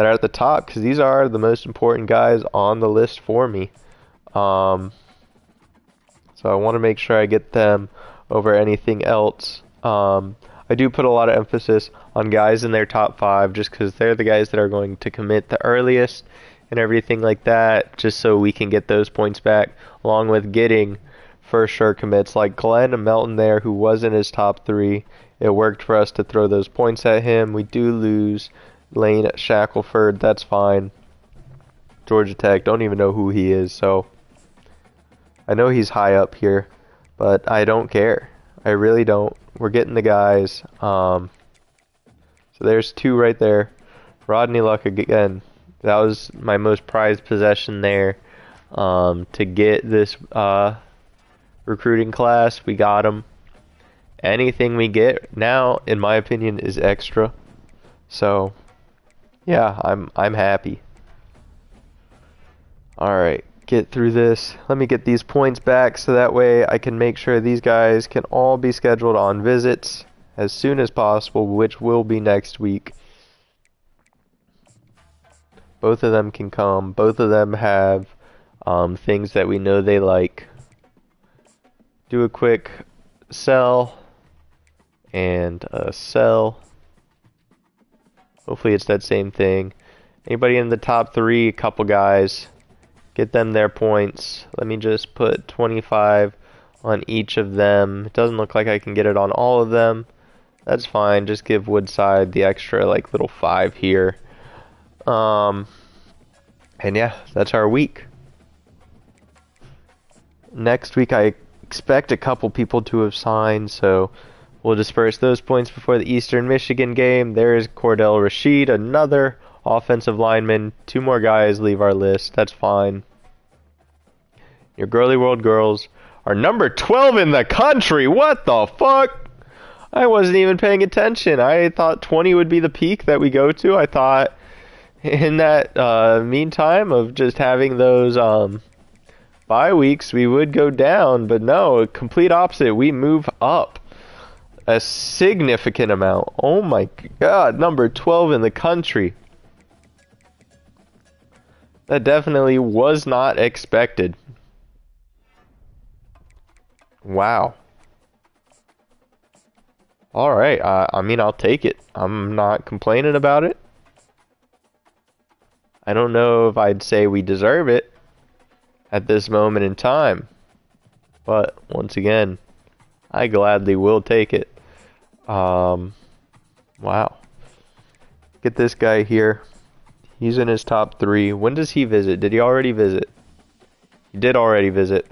are at the top, because these are the most important guys on the list for me. So I want to make sure I get them over anything else. I do put a lot of emphasis on guys in their top 5, just because they're the guys that are going to commit the earliest and everything like that, just so we can get those points back, along with getting for sure commits like Glenn Melton there, who was in his top 3. It worked for us to throw those points at him. We do lose Lane Shackelford. That's fine. Georgia Tech, don't even know who he is, so I know he's high up here, but I don't care. I really don't. We're getting the guys. So there's 2 right there. Rodney Luck again. That was my most prized possession there. To get this recruiting class, we got him. Anything we get now, in my opinion, is extra. So yeah, I'm happy. Alright, get through this. Let me get these points back so that way I can make sure these guys can all be scheduled on visits as soon as possible, which will be next week. Both of them can come. Both of them have things that we know they like. Do a quick sell and a sell. Hopefully it's that same thing. Anybody in the top 3, a couple guys, get them their points. Let me just put 25 on each of them. It doesn't look like I can get it on all of them. That's fine. Just give Woodside the extra like little 5 here. And yeah, that's our week. Next week I expect a couple people to have signed, so we'll disperse those points before the Eastern Michigan game. There's Cordell Rashid, another offensive lineman. 2 more guys leave our list. That's fine. Your Girly World girls are number 12 in the country. What the fuck? I wasn't even paying attention. I thought 20 would be the peak that we go to. I thought in that meantime of just having those bye weeks, we would go down, but no, complete opposite. We move up a significant amount. Oh my god, number 12 in the country. That definitely was not expected. Wow. Alright, I mean, I'll take it. I'm not complaining about it. I don't know if I'd say we deserve it at this moment in time. But, once again, I gladly will take it. Wow. Get this guy here. He's in his top 3. When does he visit? Did he already visit? He did already visit.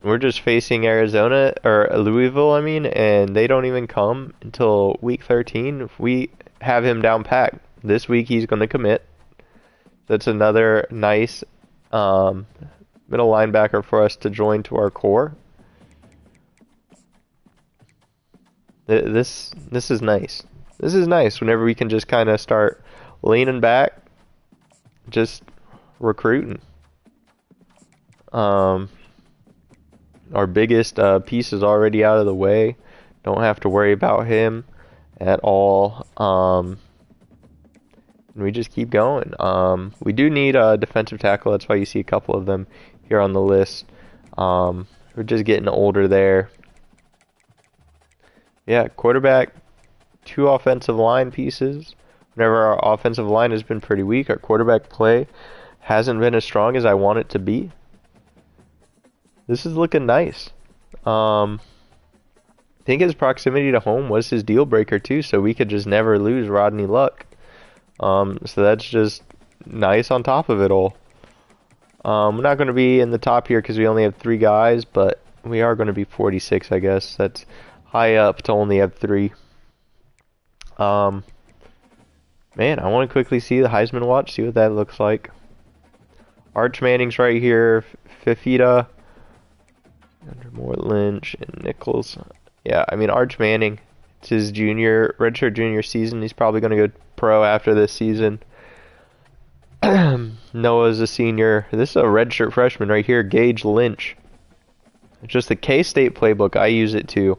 We're just facing Arizona, or Louisville, I mean, and they don't even come until week 13. If we have him down packed, this week he's going to commit. That's another nice middle linebacker for us to join to our core. This is nice. This is nice whenever we can just kind of start leaning back, just recruiting. Our biggest piece is already out of the way. Don't have to worry about him at all. And we just keep going. We do need a defensive tackle. That's why you see a couple of them here on the list. We're just getting older there. Yeah, quarterback. 2 offensive line pieces. Whenever our offensive line has been pretty weak, our quarterback play hasn't been as strong as I want it to be. This is looking nice. I think his proximity to home was his deal breaker too, so we could just never lose Rodney Luck. So that's just nice on top of it all. We're not going to be in the top here because we only have 3 guys, but we are going to be 46, I guess. That's high up to only have 3. Man, I want to quickly see the Heisman watch, see what that looks like. Arch Manning's right here. Fifita, Undermore, Lynch, and Nichols. Yeah, I mean, Arch Manning, it's his redshirt junior season. He's probably going to go pro after this season. Noah's a senior. This is a redshirt freshman right here, Gage Lynch. Just the K-State playbook, I use it too,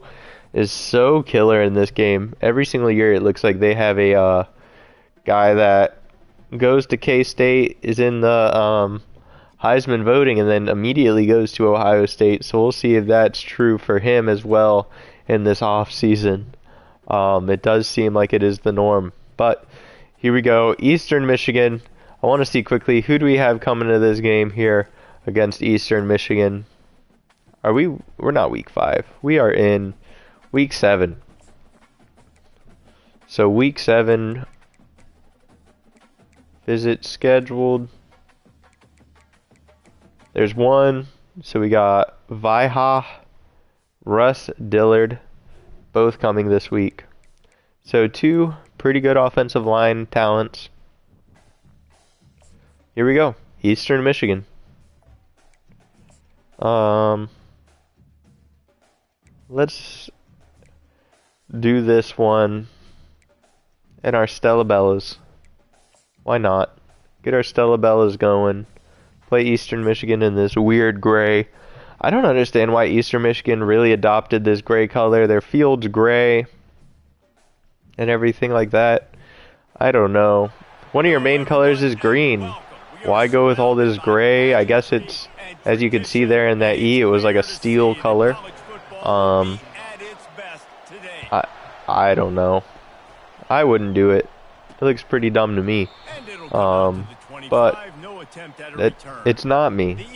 is so killer in this game. Every single year it looks like they have a guy that goes to K-State, is in the Heisman voting, and then immediately goes to Ohio State. So we'll see if that's true for him as well in this off season. It does seem like it is the norm. But here we go, Eastern Michigan. I want to see quickly, who do we have coming to this game here against Eastern Michigan? We're not week 5. We are in week 7. So week 7 visit scheduled. There's 1. So we got Viha, Russ Dillard, both coming this week. So 2 pretty good offensive line talents. Here we go. Eastern Michigan. Let's do this one and our Stella Bellas. Why not? Get our Stella Bellas going. Play Eastern Michigan in this weird gray. I don't understand why Eastern Michigan really adopted this gray color. Their field's gray and everything like that. I don't know. One of your main colors is green. Why go with all this gray? I guess it's, as you can see there in that E, it was like a steel color. I don't know. I wouldn't do it. It looks pretty dumb to me. But it's not me.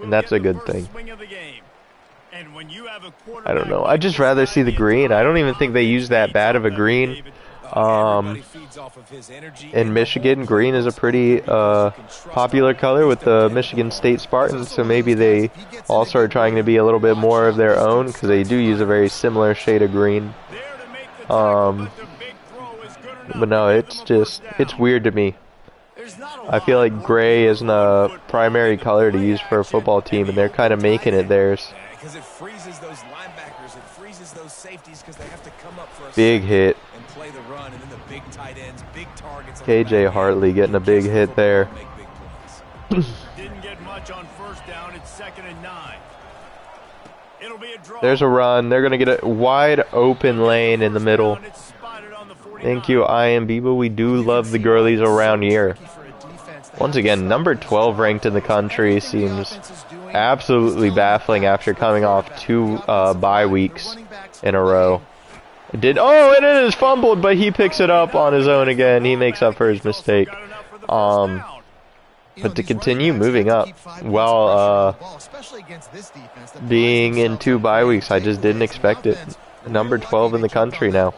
And that's a good thing. I don't know. I'd just rather see the green. I don't even think they use that bad of a green. In Michigan, green is a pretty popular color with the Michigan State Spartans, so maybe they also are trying to be a little bit more of their own, because they do use a very similar shade of green. But no, it's weird to me. I feel like gray isn't a primary color to use for a football team, and they're kind of making it theirs. Because it freezes those linebackers, it freezes those safeties because they have to come up for a big hit. And play the run, and then the big tight ends, big targets. KJ Hartley getting a big hit there. Didn't get much on first down. It's 2nd and 9. It'll be a draw. There's a run. They're going to get a wide open lane in the middle. Thank you, IMB, but we do love the girlies around here. Once again, number 12 ranked in the country seems absolutely baffling after coming off 2 bye weeks in a row. And it is fumbled, but he picks it up on his own again. He makes up for his mistake. But to continue moving up while being in 2 bye weeks, I just didn't expect it. Number 12 in the country now.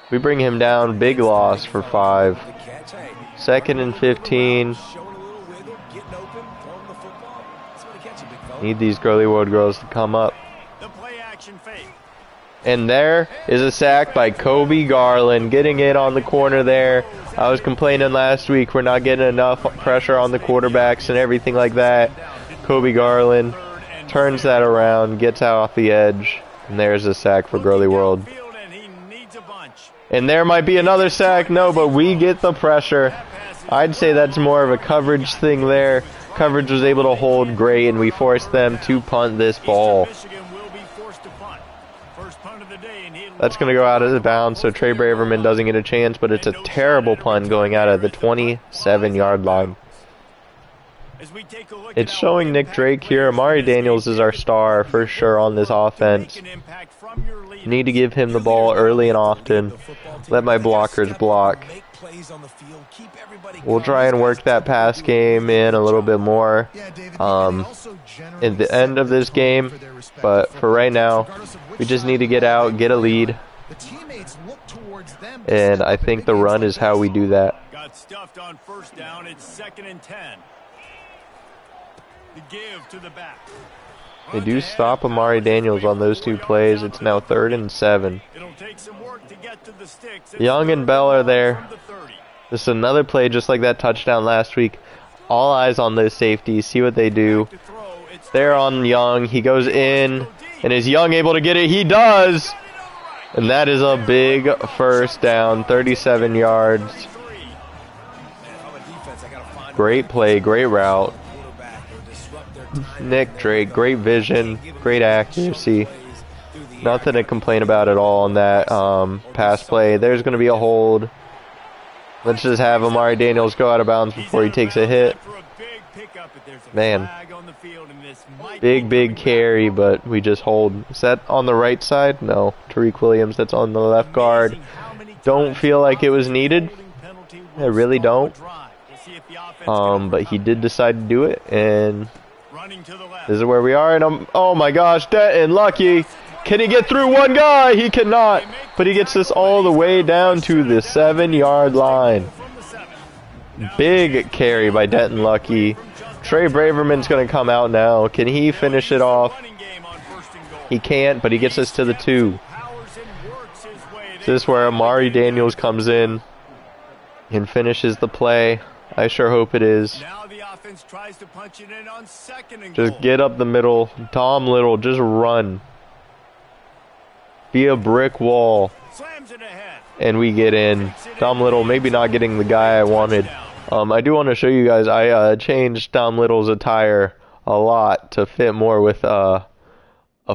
We bring him down, big loss for 5. 2nd and 15. Need these Girly World girls to come up. And there is a sack by Kobe Garland, getting it on the corner there. I was complaining last week we're not getting enough pressure on the quarterbacks and everything like that. Kobe Garland turns that around, gets out off the edge, and there's a sack for Girly World. And there might be another sack. No, but we get the pressure. I'd say that's more of a coverage thing there. Coverage was able to hold great, and we forced them to punt this ball. That's going to go out of the bounds, so Trey Braverman doesn't get a chance, but it's a terrible punt going out of the 27-yard line. It's showing Nick Drake here. Amari Daniels is our star for sure on this offense. Need to give him the ball early and often. Let my blockers block. We'll try and work that pass game in a little bit more in the end of this game. But for right now, we just need to get out, get a lead. And I think the run is how we do that. Got stuffed on first down. It's 2nd and 10. The give to the back. They do stop Amari Daniels on those two plays. It's now 3rd and 7. It'll take some work to get to the sticks. Young and Bell are there. This is another play just like that touchdown last week. All eyes on those safeties. See what they do. They're on Young. He goes in. And is Young able to get it? He does. And that is a big first down. 37 yards. Great play. Great route. Nick Drake, great vision, great accuracy. Nothing to complain about at all on that pass play. There's going to be a hold. Let's just have Amari Daniels go out of bounds before he takes a hit. Man, big carry, but we just hold. Is that on the right side? No. Tariq Williams, that's on the left guard. Don't feel like it was needed. I really don't. But he did decide to do it, and this is where we are. And oh my gosh, Denton, lucky. Can he get through one guy? He cannot. But he gets this all the way down to the 7-yard line. Big carry by Denton Lucky. Trey Braverman's going to come out now. Can he finish it off? He can't, but he gets us to the 2. This is where Amari Daniels comes in and finishes the play. I sure hope it is. Tries to punch it in on 2nd and just get up the middle. Dom Little, just run. Be a brick wall. Slams it ahead. And we get in. Dom Little maybe not getting the guy I wanted. I do want to show you guys, I changed Dom Little's attire a lot to fit more with a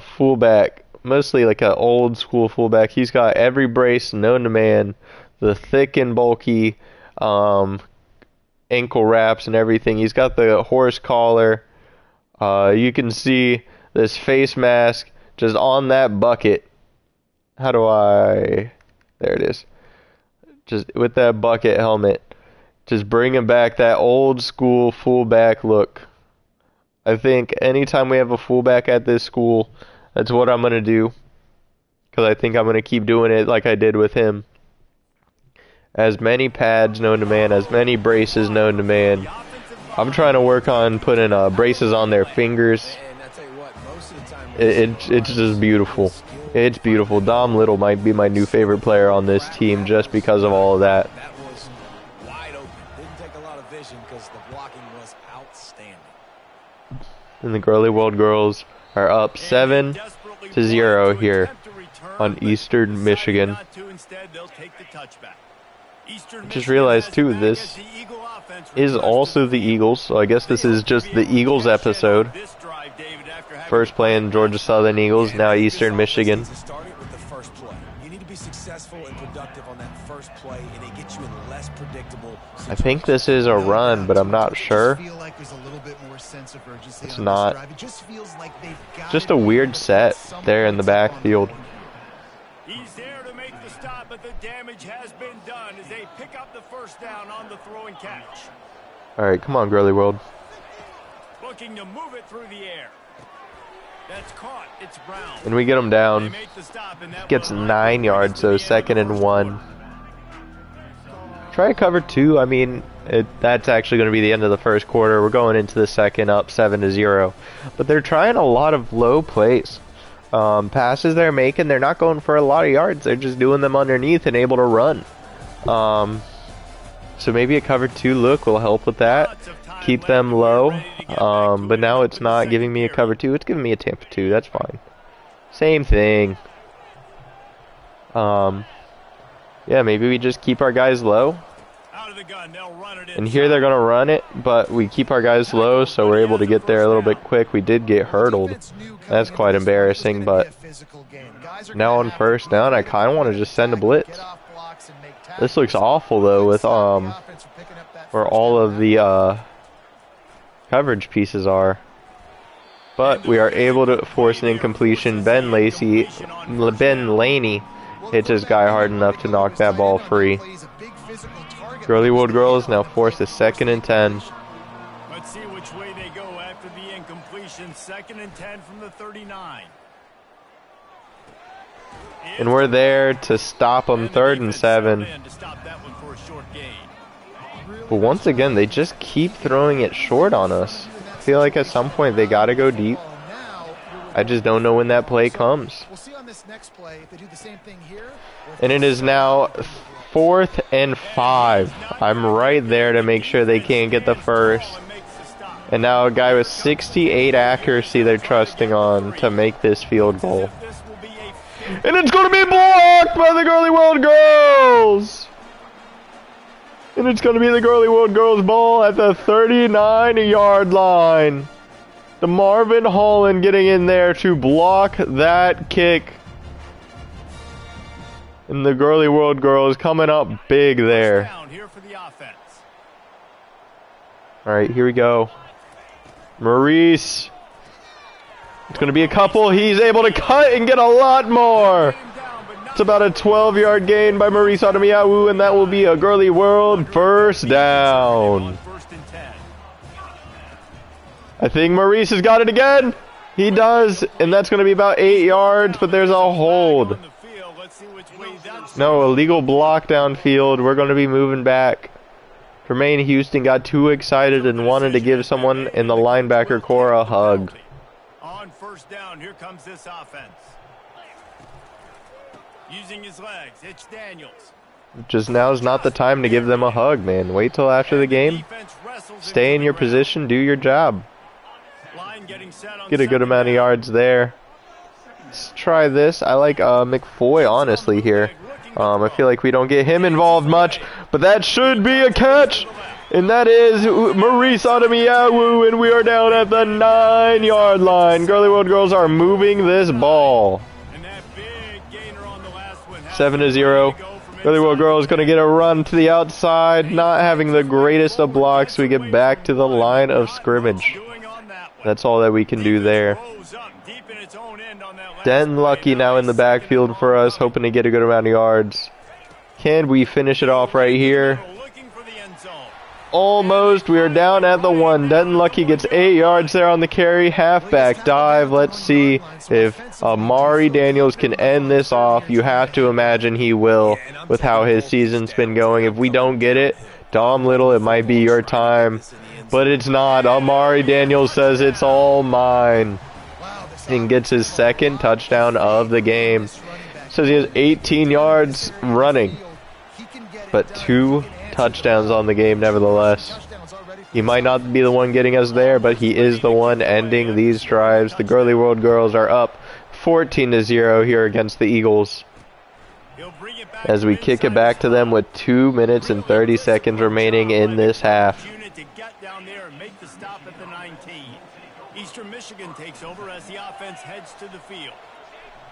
fullback. Mostly like an old school fullback. He's got every brace known to man. The thick and bulky ankle wraps and everything. He's got the horse collar. You can see this face mask just on that bucket. How do I... There it is. Just with that bucket helmet. Just bringing back that old school fullback look. I think anytime we have a fullback at this school, that's what I'm going to do. Because I think I'm going to keep doing it like I did with him. As many pads known to man, as many braces known to man. I'm trying to work on putting braces on their fingers. It's just beautiful. It's beautiful. Dom Little might be my new favorite player on this team just because of all of that. That was wide open. Didn't take a lot of vision because the blocking was outstanding. And the Girly World girls are up 7-0 here on Eastern Michigan. Just realized too, this is also the Eagles, so I guess this is just the Eagles episode. First playing Georgia Southern Eagles, now Eastern Michigan. You need to be successful and productive on that first play, and it gets you in less predictable. I think this is a run, but I'm not sure. It's not. Just a weird set there in the backfield. He's there to make the stop, but the damage has been done as they pick up the first down on the throw and catch. All right, come on, Girly World. Looking to move it through the air. That's caught. It's Brown. And we get him down. Gets 9 yards, so 2nd and 1. Try cover 2. I mean, that's actually going to be the end of the first quarter. We're going into the second, up 7-0. But they're trying a lot of low plays. Passes they're making, they're not going for a lot of yards. They're just doing them underneath and able to run. So maybe a cover 2 look will help with that. Keep them low. But now it's not giving me a cover 2. It's giving me a Tampa 2. That's fine. Same thing. Yeah, maybe we just keep our guys low. And here they're going to run it, but we keep our guys low, so we're able to get there a little bit quick. We did get hurdled. That's quite embarrassing, but now on first down, I kind of want to just send a blitz. This looks awful, though, with where all of the coverage pieces are. But we are able to force an incompletion. Ben Laney hits his guy hard enough to knock that ball free. Girly World Girls now force a 2nd and 10. Let's see which way they go after the incompletion. 2nd and 10 from the 39. And we're there to stop them. 3rd and 7. But once again, they just keep throwing it short on us. I feel like at some point they gotta go deep. I just don't know when that play comes. And it is now 4th and 5. I'm right there to make sure they can't get the first. And now a guy with 68 accuracy they're trusting on to make this field goal. And it's going to be blocked by the Girly World Girls! And it's going to be the Girly World Girls ball at the 39-yard line. The Marvin Holland getting in there to block that kick. And the Girly World Girls coming up big there. Alright, here we go. Maurice. It's going to be a couple. He's able to cut and get a lot more. It's about a 12-yard gain by Maurice Adamiyawu, and that will be a Girly World first down. I think Maurice has got it again. He does, and that's going to be about 8 yards, but there's a hold. No, illegal block downfield. We're going to be moving back. Tremaine Houston got too excited and wanted to give someone in the linebacker core a hug. On first down, here comes this offense. Using his legs, it's Daniels. Just now is not the time to give them a hug, man. Wait till after the game. Stay in your position, do your job. Get a good amount of yards there. Let's try this. I like McFoy, honestly, here. I feel like we don't get him involved much, but that should be a catch. And that is Maurice Adamiyawu, and we are down at the 9-yard line. Girly World Girls are moving this ball. 7-0. Girly World Girls going to get a run to the outside, not having the greatest of blocks. We get back to the line of scrimmage. That's all that we can do there. Den Lucky now in the backfield for us, hoping to get a good amount of yards. Can we finish it off right here? Almost. We are down at the 1. Denton Lucky gets 8 yards there on the carry. Halfback dive. Let's see if Amari Daniels can end this off. You have to imagine he will with how his season's been going. If we don't get it, Dom Little, it might be your time. But it's not. Amari Daniels says it's all mine. And gets his 2nd touchdown of the game. Says he has 18 yards running. But 2 touchdowns on the game nevertheless. He might not be the one getting us there, but he is the one ending these drives. The Girly World Girls are up 14-0 here against the Eagles. As we kick it back to them with 2 minutes and 30 seconds remaining in this half. Eastern Michigan takes over as the offense heads to the field.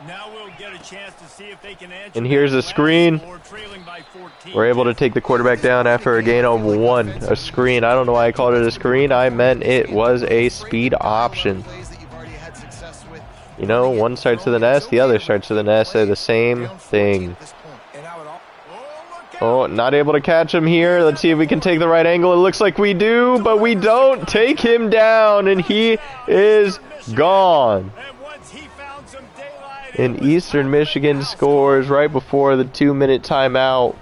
Now we'll get a chance to see if they can answer. And here's a screen. We're able to take the quarterback down after a gain of 1. A screen. I don't know why I called it a screen. I meant it was a speed option. You know, one starts to the nest, the other starts to the nest. They're the same thing. Oh, not able to catch him here. Let's see if we can take the right angle. It looks like we do, but we don't. Take him down, and he is gone. And Eastern Michigan scores right before the 2-minute timeout.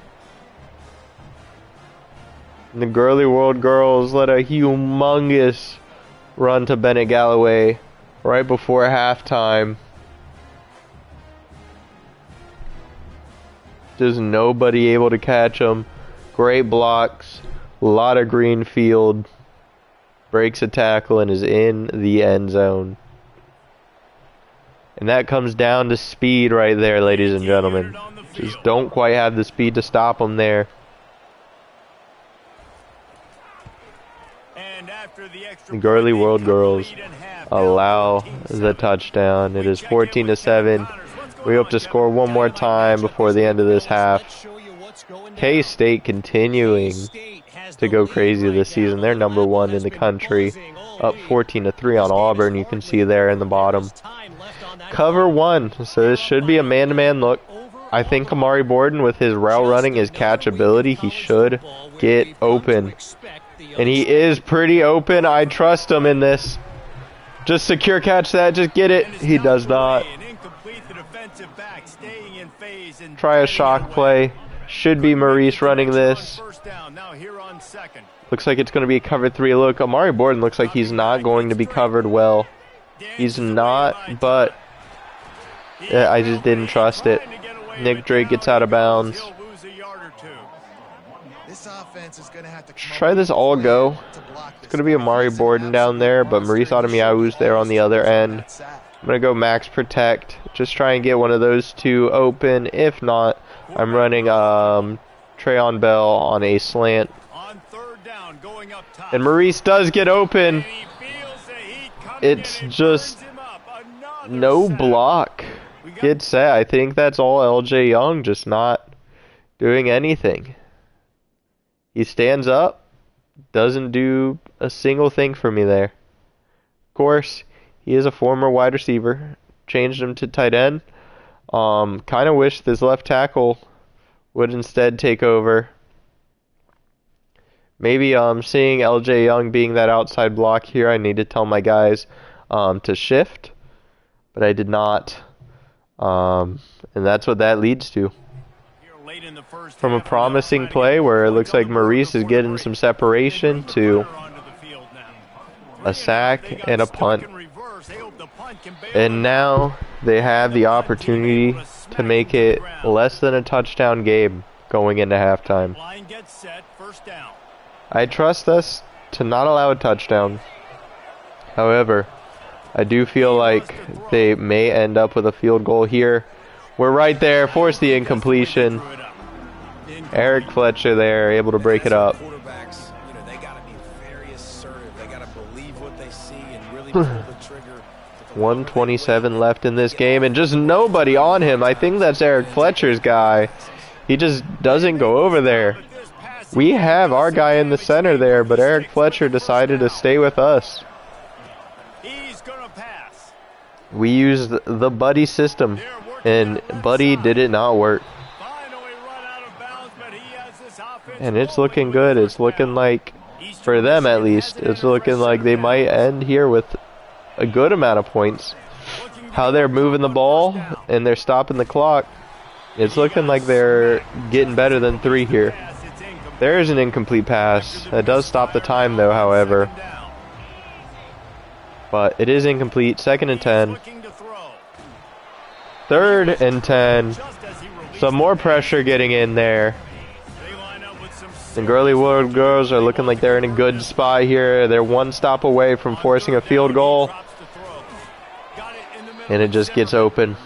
And the Girly World Girls let a humongous run to Bennett Galloway right before halftime. Just nobody able to catch him. Great blocks. A lot of green field. Breaks a tackle and is in the end zone. And that comes down to speed right there, ladies and gentlemen. Just don't quite have the speed to stop him there. The Girly World Girls allow the touchdown. It is 14-7. We hope to score one more time before the end of this half. K-State continuing to go crazy this season. They're #1 in the country. up 14-3 on Auburn. You can see there in the bottom. Cover 1, so this should be a man-to-man look. I think Kamari Borden, with his route running, his catch ability, he should get open. And he is pretty open. I trust him in this. Just secure catch that, just get it. He does not. Try a shock play. Should be Maurice running this. Looks like it's going to be a cover 3 look. Amari Borden looks like he's not going to be covered well. He's not, but I just didn't trust it. Nick Drake gets out of bounds. Try this all go. It's going to be Amari Borden down there, but Maurice Ademiyahu's there on the other end. I'm going to go max protect. Just try and get one of those two open. If not, I'm running Trayon Bell on a slant. And Maurice does get open. It's just no block. Get set. I think that's all LJ Young, just not doing anything. He stands up, doesn't do a single thing for me there. Of course, he is a former wide receiver. Changed him to tight end. Kind of wish this left tackle would instead take over. Maybe seeing LJ Young being that outside block here, I need to tell my guys to shift, but I did not. And that's what that leads to. From a promising play where it looks like Maurice is getting some separation to a sack and a punt. And now they have the opportunity to make it less than a touchdown game going into halftime. I trust us to not allow a touchdown. However, I do feel like they may end up with a field goal here. We're right there. Force the incompletion. Eric Fletcher there, able to break it up. 1:27 left in this game, and just nobody on him. I think that's Eric Fletcher's guy. He just doesn't go over there. We have our guy in the center there, but Eric Fletcher decided to stay with us. We used the buddy system, and buddy did it not work. And it's looking good. It's looking like, for them at least, it's looking like they might end here with a good amount of points. How they're moving the ball and they're stopping the clock, it's looking like they're getting better than 3 here. There is an incomplete pass. That does stop the time though, however. But it is incomplete. 2nd and 10. 3rd and 10. Some more pressure getting in there. The Girly World Girls are looking like they're in a good spot here. They're one stop away from forcing a field goal. And it just gets open.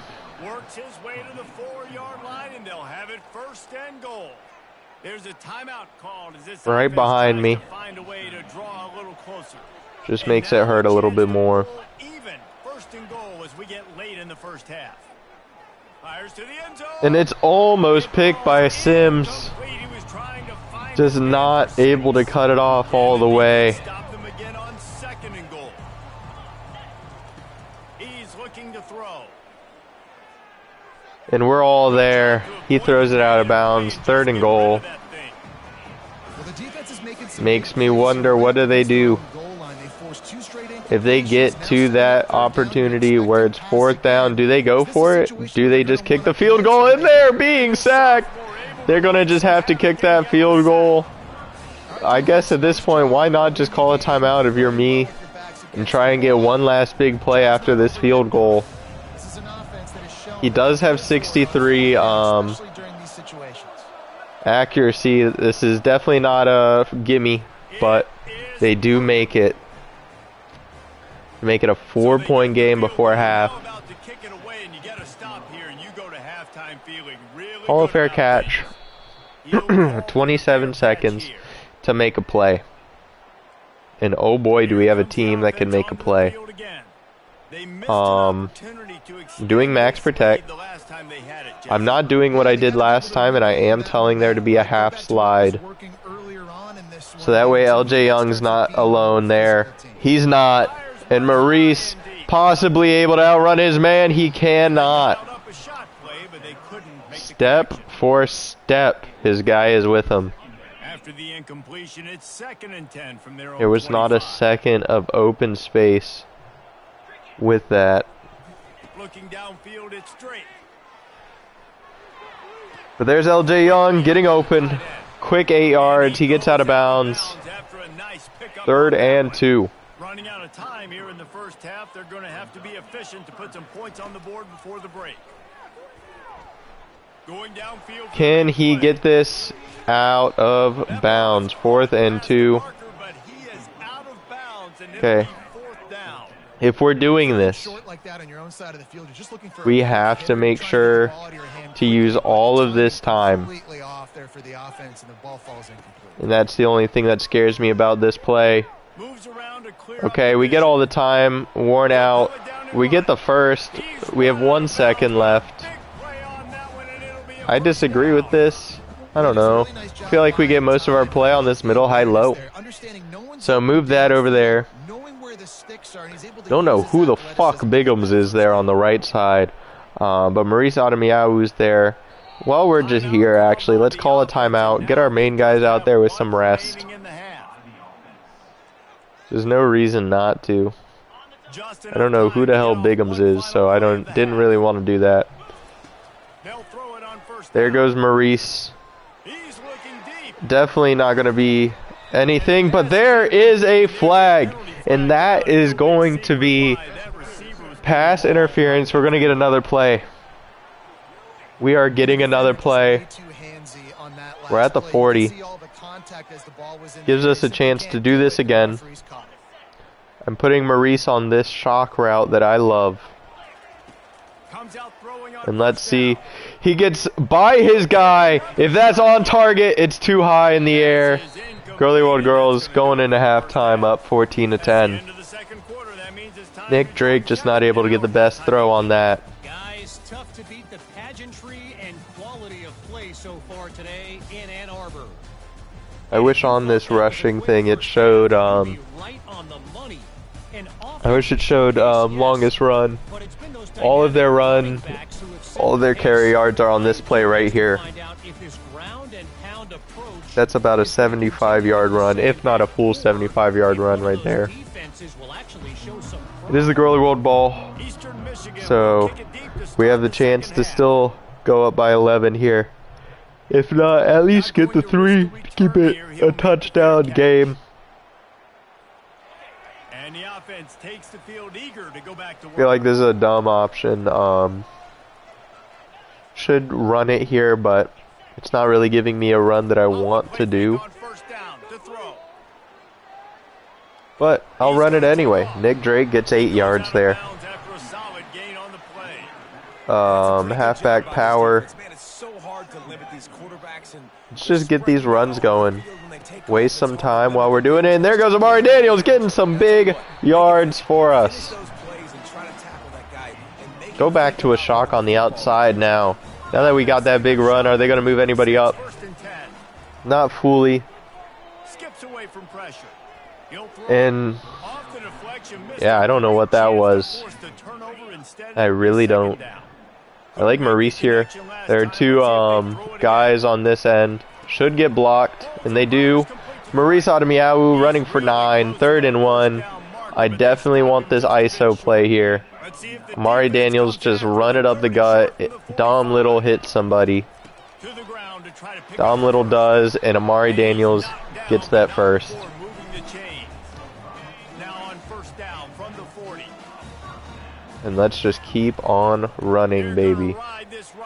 Works his way to the 4-yard line, and they'll have it 1st and goal. There's a timeout called. Right behind me. Just makes it hurt a little bit more. Even 1st and goal as we get late in the first half. Fires to the end zone. And it's almost picked by Sims. Just not able to cut it off all the way. Stop them again on 2nd and goal. He's looking to throw. And we're all there. He throws it out of bounds. 3rd and goal. Makes me wonder, what do they do? If they get to that opportunity where it's 4th down, do they go for it? Do they just kick the field goal? And they're being sacked. They're going to just have to kick that field goal. I guess at this point, why not just call a timeout if you're me and try and get one last big play after this field goal. He does have 63 accuracy. This is definitely not a gimme, but they do make it. Make it a 4-point game before half. Call a fair catch. 27 seconds to make a play. And oh boy, do we have a team that can make a play. Doing max protect. I'm not doing what I did last time, and I am telling there to be a half slide. So that way LJ Young's not alone there. He's not. And Maurice possibly able to outrun his man. He cannot. Step for step, his guy is with him. After the incompletion, it's 2nd and 10 from their own There was not a 25. second of open space with that. Looking downfield, it's straight. But there's LJ Young getting open. Quick 8 yards. He gets out of bounds. After a nice pickup 3rd on that and one. 2. Running out of time here in the first half. They're going to have to be efficient to put some points on the board before the break. Going downfield. Can he get this out of bounds? 4th and 2. Okay. If we're doing this, we have to make sure to use all of this time. And that's the only thing that scares me about this play. Okay, we get all the time worn out. We get the first. We have 1 second left. I disagree with this. I don't know. I feel like we get most of our play on this middle, high, low. So move that over there. Don't know who the fuck Bigums is there on the right side. But Maurice Ademiau's there. While we're just here, actually, let's call a timeout. Get our main guys out there with some rest. There's no reason not to. I don't know who the hell Bigums is, so I didn't really want to do that. There goes Maurice. Definitely not going to be anything, but there is a flag, and that is going to be pass interference. We're going to get another play. We are getting another play. We're at the 40. Gives us a chance to do this again. I'm putting Maurice on this shock route that I love. And let's see. He gets by his guy. If that's on target, it's too high in the air. Girly World Girls going into halftime up 14-10. Nick Drake just not able to get the best throw on that. Guys, tough to beat the pageantry and quality of play so far today in Ann Arbor. I wish on this rushing thing it showed I wish it showed longest run. All of their run, all of their carry yards are on this play right here. That's about a 75-yard run, if not a full 75-yard run right there. It is the Girly World ball, so we have the chance to still go up by 11 here. If not, at least get the 3 to keep it a touchdown game. And the offense takes the field eager to go back to work. I feel like this is a dumb option. Should run it here, but it's not really giving me a run that I want to do. But I'll run it anyway. Nick Drake gets 8 yards there. Halfback power. Let's just get these runs going. Waste some time while we're doing it. And there goes Amari Daniels getting some big yards for us. Go back to a shock on the outside now. Now that we got that big run, are they going to move anybody up? Not fully. And yeah, I don't know what that was. I really don't. I like Maurice here. There are 2 guys on this end. Should get blocked, and they do. Maurice Ademiau running for 9, 3rd and 1. I definitely want this ISO play here. Amari Daniels just run it up the gut. Dom Little hits somebody. Dom Little does, and Amari Daniels gets that first. And let's just keep on running, baby.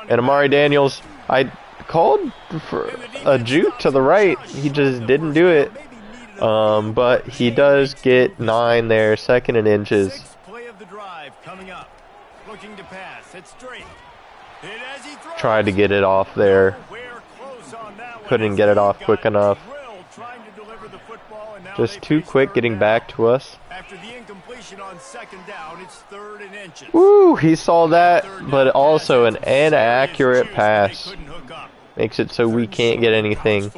And Amari Daniels, I called for a juke to the right. He just didn't do it. But he does get 9 there, 2nd and inches. Tried to get it off there. Couldn't get it off quick enough. Just too quick getting back to us. On 2nd down, it's 3rd and inches. Woo, he saw that, but also an inaccurate pass. Makes it so we can't get anything.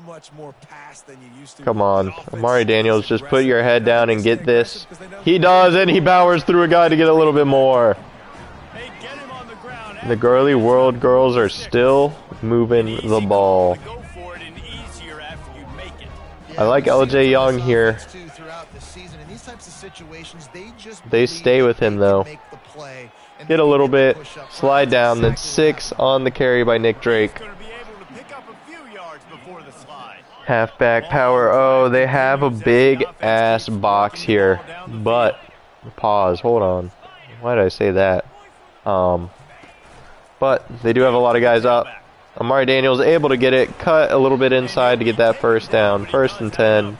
much more pass than you used to. Come on. Amari Daniels, just put your head down and get this. He does, and he powers through a guy to get a little bit more. The Girly World girls are still moving the ball. I like LJ Young here. They stay with him, though. Get a little bit. Slide down. That's 6 on the carry by Nick Drake. Halfback power. Oh, they have a big ass box here. But, pause. Hold on. Why did I say that? But they do have a lot of guys up. Amari Daniels able to get it. Cut a little bit inside to get that first down. 1st and 10.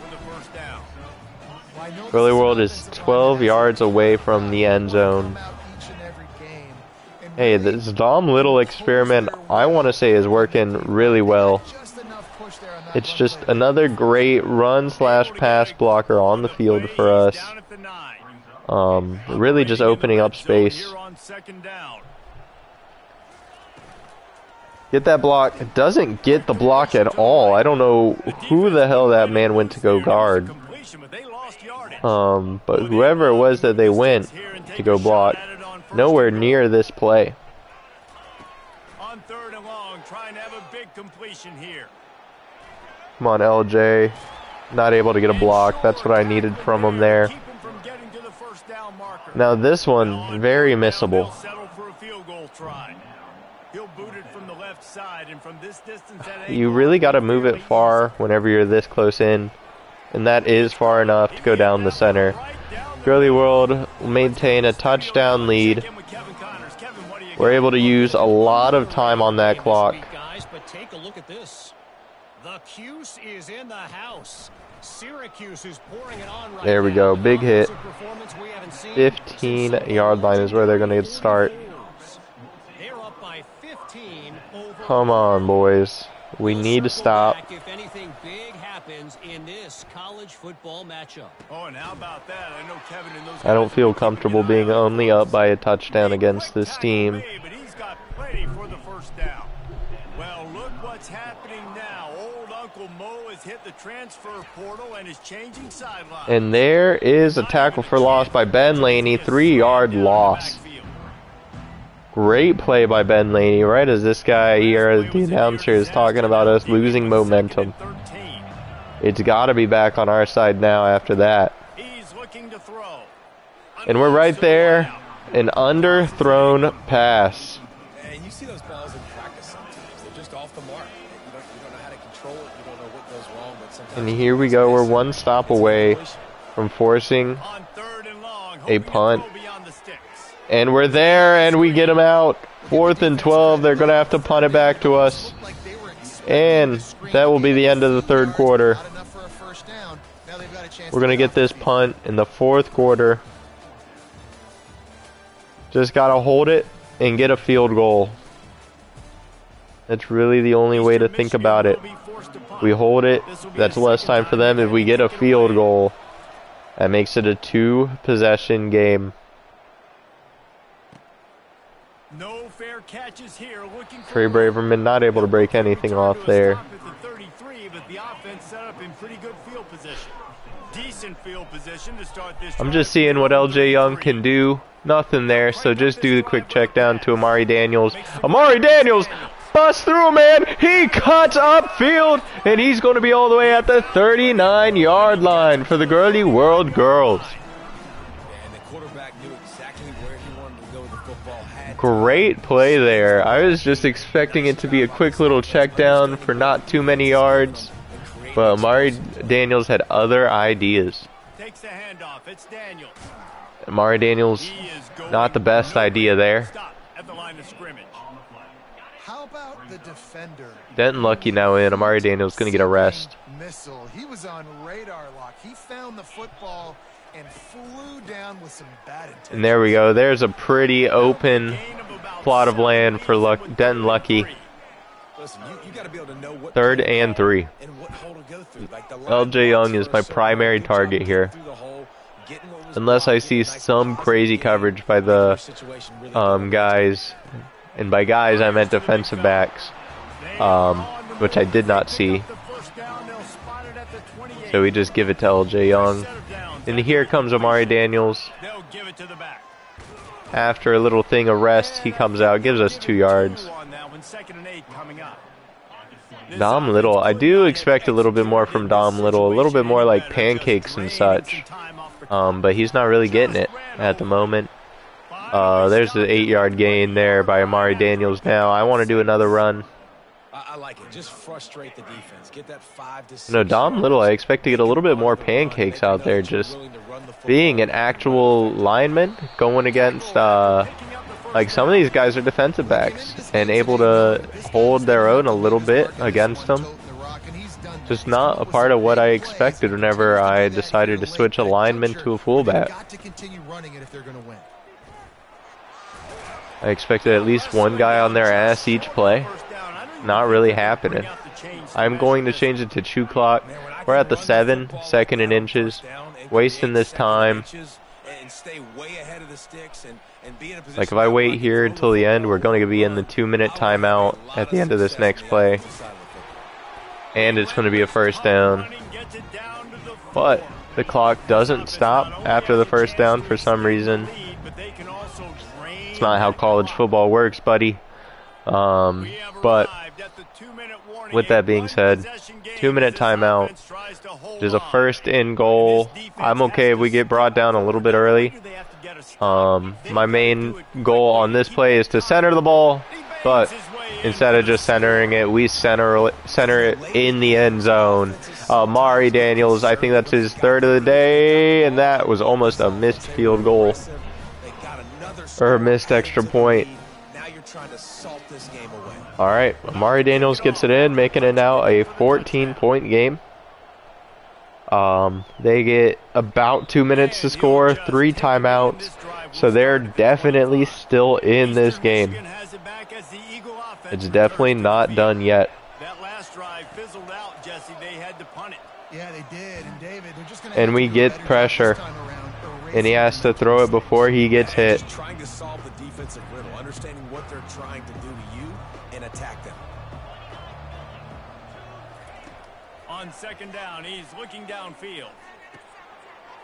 Girly World is 12 yards away from the end zone. Hey, this Dom Little experiment, I want to say, is working really well. It's just another great run/pass blocker on the field for us. Really just opening up space. Get that block. It doesn't get the block at all. I don't know who the hell that man went to go guard. But whoever it was that they went to go block, nowhere near this play. On 3rd and long, trying to have a big completion here. Come on, LJ. Not able to get a block. That's what I needed from him there. Now this one, very missable. You really got to move it far whenever you're this close in. And that is far enough to go down the center. Girly World will maintain a touchdown lead. We're able to use a lot of time on that clock. There we go, big hit. 15-yard line is where they're going to start. Come on, boys. We need to stop. In this college football matchup. Oh, and how about that? I know Kevin and those I don't feel comfortable being only up by a touchdown against this team. But he's got plenty for the first down. Well, look what's happening now. Old Uncle Mo has hit the transfer portal and is changing sidelines. And there is a tackle for loss by Ben Laney, 3-yard loss. Great play by Ben Laney, right as this guy here, the announcer, is talking about us losing momentum. It's got to be back on our side now after that. And we're right there. An underthrown pass. And you see those balls in practice sometimes. They're just off the mark. You don't know how to control it. You don't know what goes wrong. But sometimes and here we go. We're one stop away from forcing a punt. And we're there, and we get them out. 4th and 12. They're going to have to punt it back to us. And that will be the end of the 3rd quarter. We're going to get this punt in the 4th quarter. Just got to hold it and get a field goal. That's really the only way to think about it. We hold it. That's less time for them. If we get a field goal, that makes it a 2-possession game. No fair catches here. Trey Braverman not able to break anything off there. I'm just seeing what LJ Young can do. Nothing there, so just do the quick check down to Amari Daniels. Amari Daniels busts through, man. He cuts upfield, and he's going to be all the way at the 39-yard line for the Girly World girls. Great play there. I was just expecting it to be a quick little check down for not too many yards, but Amari Daniels had other ideas. Takes the handoff. It's Daniels. Amari Daniels, not the best idea there. At the line of scrimmage. How about the defender? Denton Lucky now in. Amari Daniels going to get a rest. Missile. He was on radar lock. He found the football and flew down with some bad intent. And there we go. There's a pretty open plot of land for Denton Lucky. 3rd and 3. LJ Young is my primary target here. Unless I see some crazy coverage by the guys. And by guys, I meant defensive backs. Which I did not see. So we just give it to LJ Young. And here comes Amari Daniels. They'll give it to the back. After a little thing of rest, he comes out, gives us 2 yards. Dom Little, I do expect a little bit more from Dom Little, a little bit more like pancakes and such. But he's not really getting it at the moment. There's the 8-yard gain there by Amari Daniels now. I want to do another run. I like it. Just frustrate the defense. Get that 5 to 6. No, Dom Little, I expect to get a little bit more pancakes out there. Just being an actual lineman, going against, like some of these guys are defensive backs and able to hold their own a little bit against them. Just not a part of what I expected whenever I decided to switch a lineman to a fullback. I expected at least one guy on their ass each play. Not really happening. I'm going to change it to chew clock. We're at the 7, 2nd and inches. Wasting this time. Like if I wait here until the end, we're going to be in the 2-minute timeout at the end of this next play. And it's going to be a first down. But the clock doesn't stop after the first down for some reason. It's not how college football works, buddy. But with that being said, 2-minute timeout. There's a first and goal. I'm okay if we get brought down a little bit early. My main goal on this play is to center the ball, but instead of just centering it, we center it in the end zone. Amari Daniels, I think that's his 3rd of the day, and that was almost a missed field goal. Or a missed extra point. Alright, Amari Daniels gets it in, making it now a 14-point game. They get about 2 minutes to score, 3 timeouts, so they're definitely still in this game. It's definitely not done yet. That last drive fizzled out, Jesse. They had to punt it. Yeah, they did. And David, they're just and we get pressure. And he has to throw it before he gets hit. Trying to solve the defensive riddle, understanding what they're trying to do to you and attack them. On 2nd down, he's looking downfield.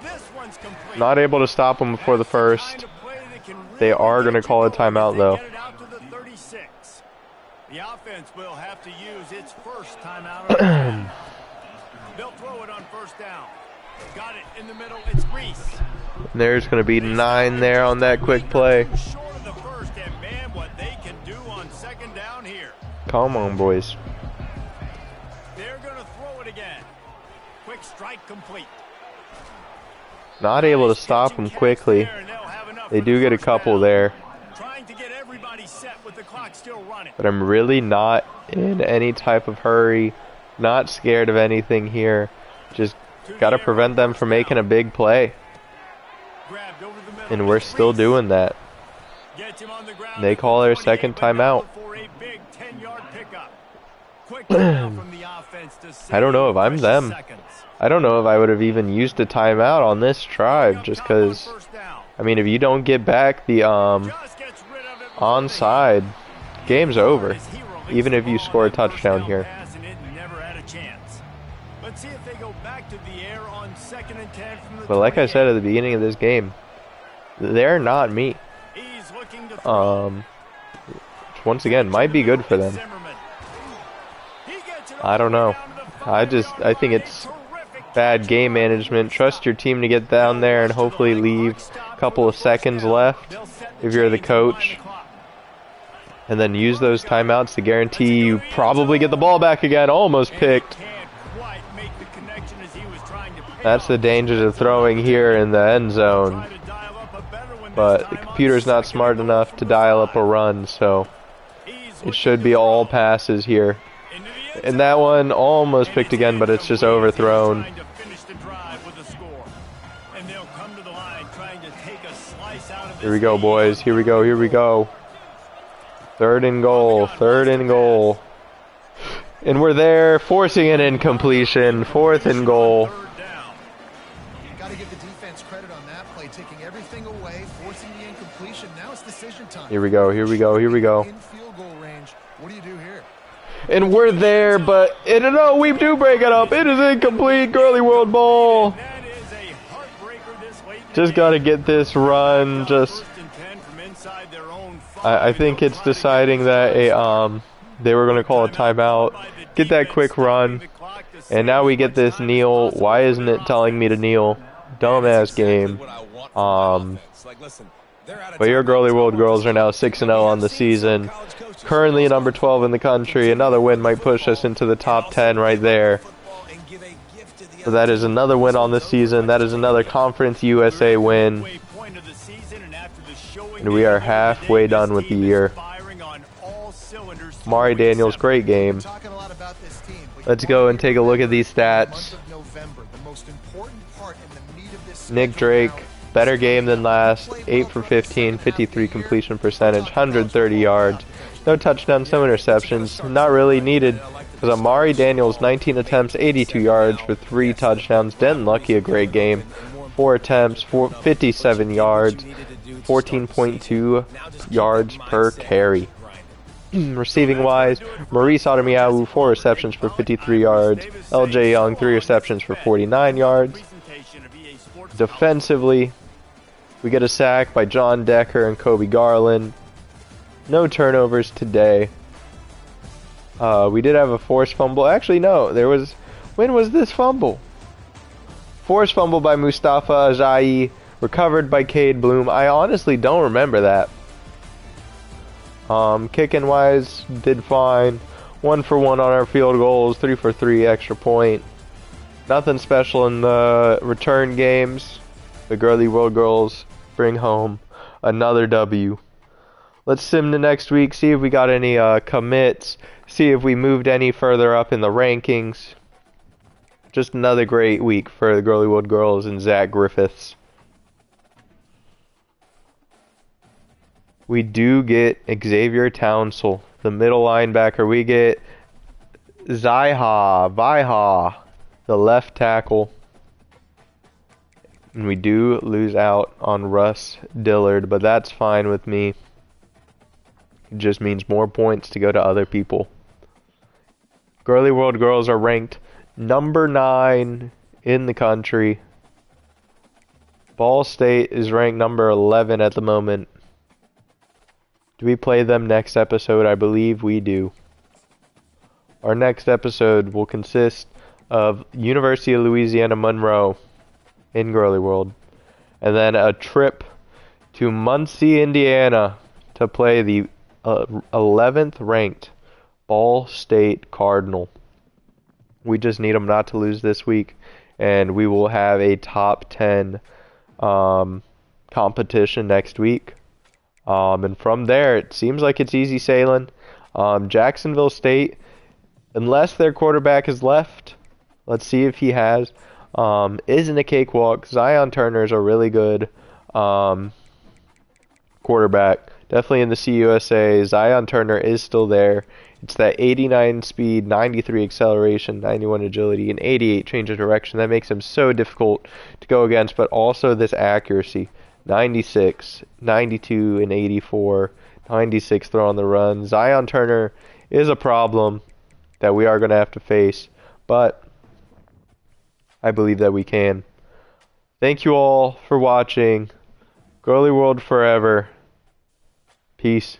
This one's complete. Not able to stop him before the first. They are going to call a timeout, though. The offense will have to use its first timeout. They'll throw it on 1st down. Got it in the middle. It's Reese. There's going to be 9 there on that quick play. Short of the first, and man, what they can do on 2nd down here. Come on, boys. They're going to throw it again. Quick strike complete. Not able to stop him quickly. They do get a couple there. Trying to get everybody set with the clock still running. But I'm really not in any type of hurry. Not scared of anything here. Just got to prevent them from making a big play. And we're still doing that. They call their 2nd timeout. I don't know if I'm them. I don't know if I would have even used a timeout on this drive, just because, I mean, if you don't get back the onside, game's over. Even if you score a touchdown here. But like I said at the beginning of this game, they're not me. Once again, might be good for them. I don't know. I think it's bad game management. Trust your team to get down there and hopefully leave a couple of seconds left if you're the coach. And then use those timeouts to guarantee you probably get the ball back again. Almost picked. That's the dangers of throwing here in the end zone. But the computer's not smart enough to dial up a run, so it should be all passes here. And that one almost picked again, but it's just overthrown. Here we go, boys. Here we go. Here we go. 3rd and goal. 3rd and goal. And we're there, forcing an incompletion. 4th and goal. Got to give the defense credit on that play, taking everything away, forcing the incompletion. Now it's decision time. Here we go. Here we go. Here we go. In field goal range. What do you do here? And we're there, but no, we do break it up. It is incomplete. Girly World ball. That is a heartbreaker this late in the Just game. got to get this run. Just, First and 10 from inside their own I think it's deciding that they were going to call a timeout. Get that quick run. And now we get this kneel. Why isn't it telling me to kneel? Dumbass game. But your Girly World girls are now 6-0 on the season. Currently number 12 in the country. Another win might push us into the top 10 right there. So that is another win on the season. That is another Conference USA win. And we are halfway done with the year. Mari Daniels, great game. Let's go and take a look at these stats. Nick Drake, better game than last. 8 for 15, 53 completion percentage, 130 yards. No touchdowns, no interceptions. Not really needed. Because Amari Daniels, 19 attempts, 82 yards for 3 touchdowns. Den Lucky, a great game. 4 attempts, 57 yards, 14.2 yards per carry. Receiving wise, Maurice Adamiyahu, 4 receptions for 53 yards. LJ Young, 3 receptions for 49 yards. Defensively, we get a sack by John Decker and Kobe Garland. No turnovers today. We did have a forced fumble. Actually, no. There was... When was this fumble? Forced fumble by Mustafa Ajayi. Recovered by Cade Bloom. I honestly don't remember that. Kicking wise, did fine. 1 for 1 on our field goals. 3 for 3 extra point. Nothing special in the return games. The Girly World girls bring home another W. Let's sim to next week, see if we got any commits, see if we moved any further up in the rankings. Just another great week for the Girly World girls and Zach Griffiths. We do get Xavier Townsell, the middle linebacker. We get Viha, the left tackle. And we do lose out on Russ Dillard, but that's fine with me. It just means more points to go to other people. Girly World girls are ranked number 9 in the country. Ball State is ranked number 11 at the moment. Do we play them next episode? I believe we do. Our next episode will consist of University of Louisiana Monroe in Girly World. And then a trip to Muncie, Indiana to play the 11th ranked Ball State Cardinal. We just need them not to lose this week. And we will have a top 10 competition next week. And from there, it seems like it's easy sailing. Jacksonville State, unless their quarterback has left, let's see if he has, isn't a cakewalk. Zion Turner is a really good quarterback. Definitely in the CUSA. Zion Turner is still there. It's that 89 speed, 93 acceleration, 91 agility, and 88 change of direction. That makes him so difficult to go against, but also this accuracy. 96, 92, and 84, 96 throw on the run. Zion Turner is a problem that we are going to have to face, but I believe that we can. Thank you all for watching. Girly World forever. Peace.